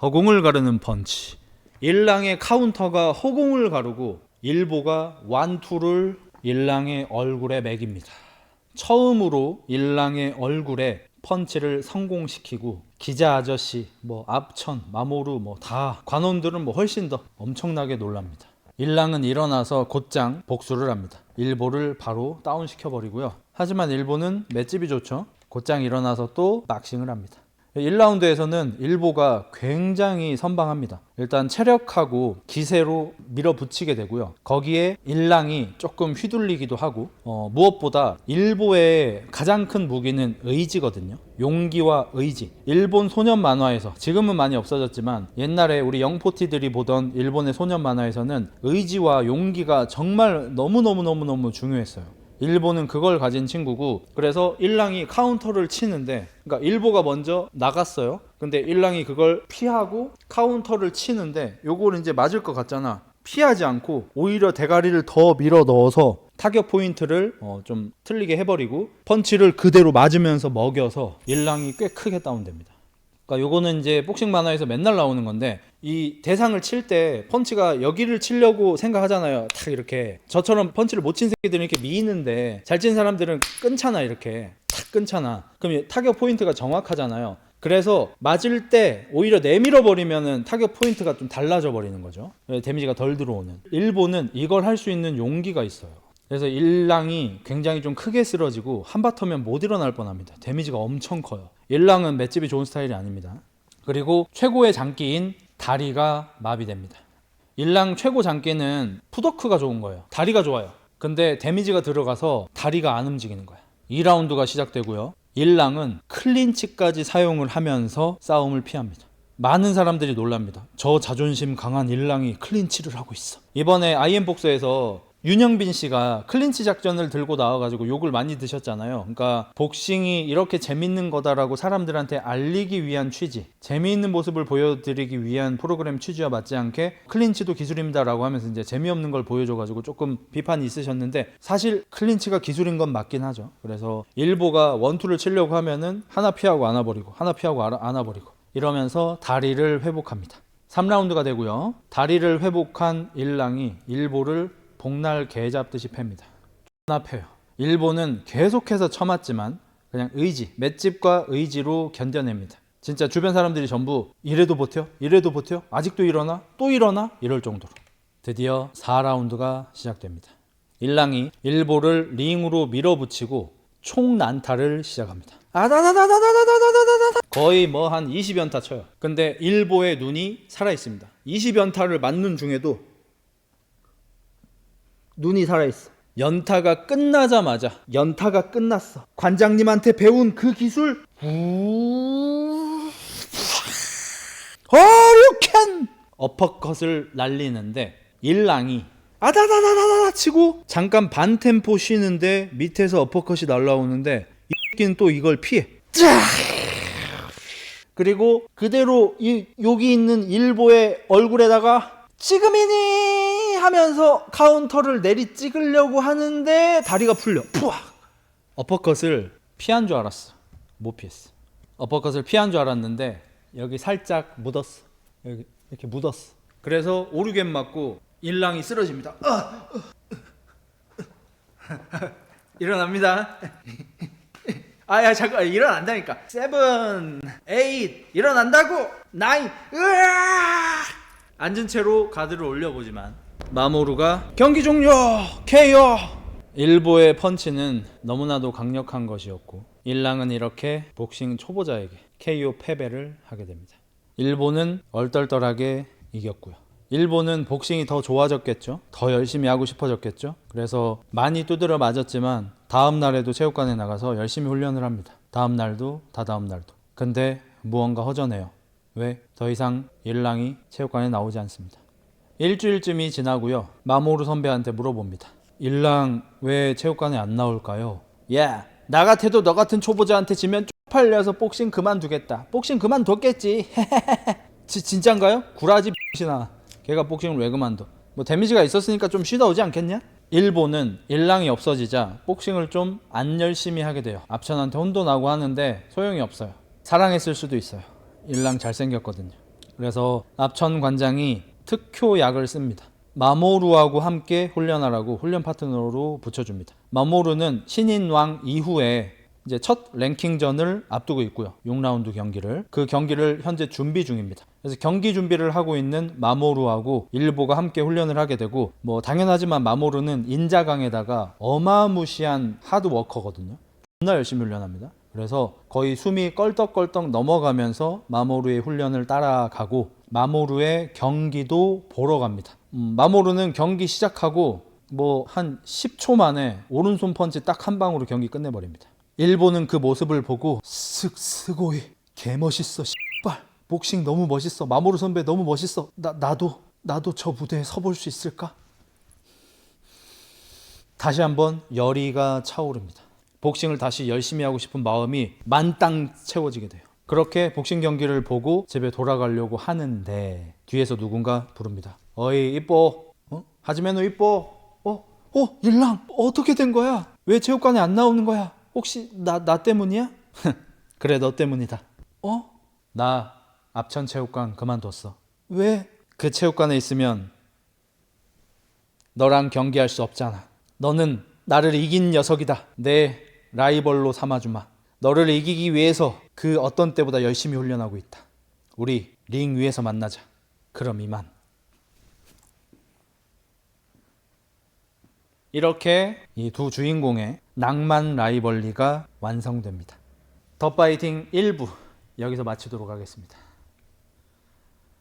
허공을 가르는 펀치. 일랑의 카운터가 허공을 가르고 일보가 완투를 일랑의 얼굴에 매깁니다. 처음으로 일랑의 얼굴에 펀치를 성공시키고 기자 아저씨, 압천, 마모루 다 관원들은 훨씬 더 엄청나게 놀랍니다. 일랑은 일어나서 곧장 복수를 합니다. 일보를 바로 다운시켜버리고요. 하지만 일보는 맷집이 좋죠. 곧장 일어나서 또 박싱을 합니다. 1라운드에서는 일보가 굉장히 선방합니다. 일단 체력하고 기세로 밀어붙이게 되고요. 거기에 일랑이 조금 휘둘리기도 하고 무엇보다 일보의 가장 큰 무기는 의지거든요. 용기와 의지. 일본 소년 만화에서, 지금은 많이 없어졌지만 옛날에 우리 영포티들이 보던 일본의 소년 만화에서는 의지와 용기가 정말 너무너무 중요했어요. 일보는 그걸 가진 친구고, 그래서 일랑이 카운터를 치는데, 그러니까 일보가 먼저 나갔어요. 근데 일랑이 그걸 피하고 카운터를 치는데, 요걸 이제 맞을 것 같잖아. 피하지 않고 오히려 대가리를 더 밀어 넣어서 타격 포인트를 좀 틀리게 해버리고 펀치를 그대로 맞으면서 먹여서 일랑이 꽤 크게 다운됩니다. 그러니까 요거는 이제 복싱 만화에서 맨날 나오는 건데, 이 대상을 칠 때 펀치가 여기를 치려고 생각하잖아요. 탁 이렇게. 저처럼 펀치를 못 친 새끼들은 이렇게 미는데 잘 친 사람들은 끊잖아. 이렇게 탁 끊잖아. 그럼 타격 포인트가 정확하잖아요. 그래서 맞을 때 오히려 내밀어 버리면은 타격 포인트가 좀 달라져 버리는 거죠. 데미지가 덜 들어오는. 일본은 이걸 할 수 있는 용기가 있어요. 그래서 일랑이 굉장히 좀 크게 쓰러지고 한바터면 못 일어날 뻔합니다. 데미지가 엄청 커요. 일랑은 맷집이 좋은 스타일이 아닙니다. 그리고 최고의 장기인 다리가 마비됩니다. 일랑 최고 장기는 푸더크가 좋은 거예요. 다리가 좋아요. 근데 데미지가 들어가서 다리가 안 움직이는 거야. 2라운드가 시작되고요. 일랑은 클린치까지 사용을 하면서 싸움을 피합니다. 많은 사람들이 놀랍니다. 저 자존심 강한 일랑이 클린치를 하고 있어. 이번에 아이엠복서에서 윤영빈 씨가 클린치 작전을 들고 나와가지고 욕을 많이 드셨잖아요. 그러니까 복싱이 이렇게 재밌는 거다라고 사람들한테 알리기 위한 취지, 재미있는 모습을 보여드리기 위한 프로그램 취지와 맞지 않게 클린치도 기술입니다라고 하면서 이제 재미없는 걸 보여줘가지고 조금 비판이 있으셨는데, 사실 클린치가 기술인 건 맞긴 하죠. 그래서 일보가 원투를 치려고 하면은 하나 피하고 안아버리고 하나 피하고 안아버리고 이러면서 다리를 회복합니다. 3라운드가 되고요. 다리를 회복한 일랑이 일보를 복날 개 잡듯이 팹니다. 존나 패요. 일본은 계속해서 쳐맞지만 그냥 의지, 맷집과 의지로 견뎌냅니다. 진짜 주변 사람들이 전부 이래도 버텨? 이래도 버텨? 아직도 일어나? 또 일어나? 이럴 정도로. 드디어 4라운드가 시작됩니다. 일랑이 일보를 링으로 밀어붙이고 총난타를 시작합니다. 거의 뭐 한 20연타 쳐요. 근데 일보의 눈이 살아있습니다. 20연타를 맞는 중에도 눈이 살아있어. 연타가 끝나자마자, 연타가 끝났어, 관장님한테 배운 그 기술, 허류켄 어퍼컷을 날리는데 일랑이 아다다다다다 치고 잠깐 반템포 쉬는데 밑에서 어퍼컷이 날라오는데 이 새끼는 또 이걸 피해. 짜! 그리고 그대로 여기 있는 일보의 얼굴에다가 지금이니 하면서 카운터를 내리 찍으려고 하는데 다리가 풀려. 푸악! 어퍼컷을 피한 줄 알았어. 못 피했어. 어퍼컷을 피한 줄 알았는데 여기 살짝 묻었어. 여기 이렇게 묻었어. 그래서 오르겐 맞고 일랑이 쓰러집니다. 일어납니다. 아야 잠깐 일어난다니까. 7, 8 일어난다고. 9 으아! 앉은 채로 가드를 올려보지만 마모루가 경기 종료! KO! 일보의 펀치는 너무나도 강력한 것이었고 일랑은 이렇게 복싱 초보자에게 KO 패배를 하게 됩니다. 일보는 얼떨떨하게 이겼고요. 일보는 복싱이 더 좋아졌겠죠. 더 열심히 하고 싶어졌겠죠. 그래서 많이 두드려 맞았지만 다음 날에도 체육관에 나가서 열심히 훈련을 합니다. 다음 날도 다다음 날도. 근데 무언가 허전해요. 왜? 더 이상 일랑이 체육관에 나오지 않습니다. 일주일쯤이 지나고요. 마모루 선배한테 물어봅니다. 일랑 왜 체육관에 안 나올까요? 야, 나 같아도 너 같은 초보자한테 지면 쪽팔려서 복싱 그만두겠다. 복싱 그만뒀겠지. 진짠가요? 구라지 X나. 걔가 복싱을 왜 그만둬? 뭐 데미지가 있었으니까 좀 쉬다 오지 않겠냐? 일본은 일랑이 없어지자 복싱을 좀 안 열심히 하게 돼요. 앞천한테 혼도 나고 하는데 소용이 없어요. 사랑했을 수도 있어요. 일랑 잘생겼거든요. 그래서 앞천 관장이 특효약을 씁니다. 마모루하고 함께 훈련하라고 훈련 파트너로 붙여줍니다. 마모루는 신인왕 이후에 이제 첫 랭킹전을 앞두고 있고요. 6라운드 경기를. 그 경기를 현재 준비 중입니다. 그래서 경기 준비를 하고 있는 마모루하고 일보가 함께 훈련을 하게 되고, 뭐 당연하지만 마모루는 인자강에다가 어마무시한 하드워커거든요. 존나 열심히 훈련합니다. 그래서 거의 숨이 껄떡껄떡 넘어가면서 마모루의 훈련을 따라가고 마모루의 경기도 보러 갑니다. 마모루는 경기 시작하고 뭐 한 10초 만에 오른손 펀치 딱 한 방으로 경기 끝내버립니다. 일본은 그 모습을 보고 스고이 개멋있어 씨발 복싱 너무 멋있어 마모루 선배 너무 멋있어 나도 저 무대에 서볼 수 있을까? 다시 한번 열의가 차오릅니다. 복싱을 다시 열심히 하고 싶은 마음이 만땅 채워지게 돼요. 그렇게 복싱 경기를 보고 집에 돌아가려고 하는데 뒤에서 누군가 부릅니다. 어이 이뻐 하지메노 이뻐 일랑 어떻게 된 거야? 왜 체육관에 안 나오는 거야? 혹시 나 때문이야? 그래 너 때문이다. 나 압천체육관 그만뒀어. 왜? 그 체육관에 있으면 너랑 경기할 수 없잖아. 너는 나를 이긴 녀석이다. 내 라이벌로 삼아주마. 너를 이기기 위해서 그 어떤 때보다 열심히 훈련하고 있다. 우리 링 위에서 만나자. 그럼 이만. 이렇게 이 두 주인공의 낭만 라이벌리가 완성됩니다. 더 파이팅 1부 여기서 마치도록 하겠습니다.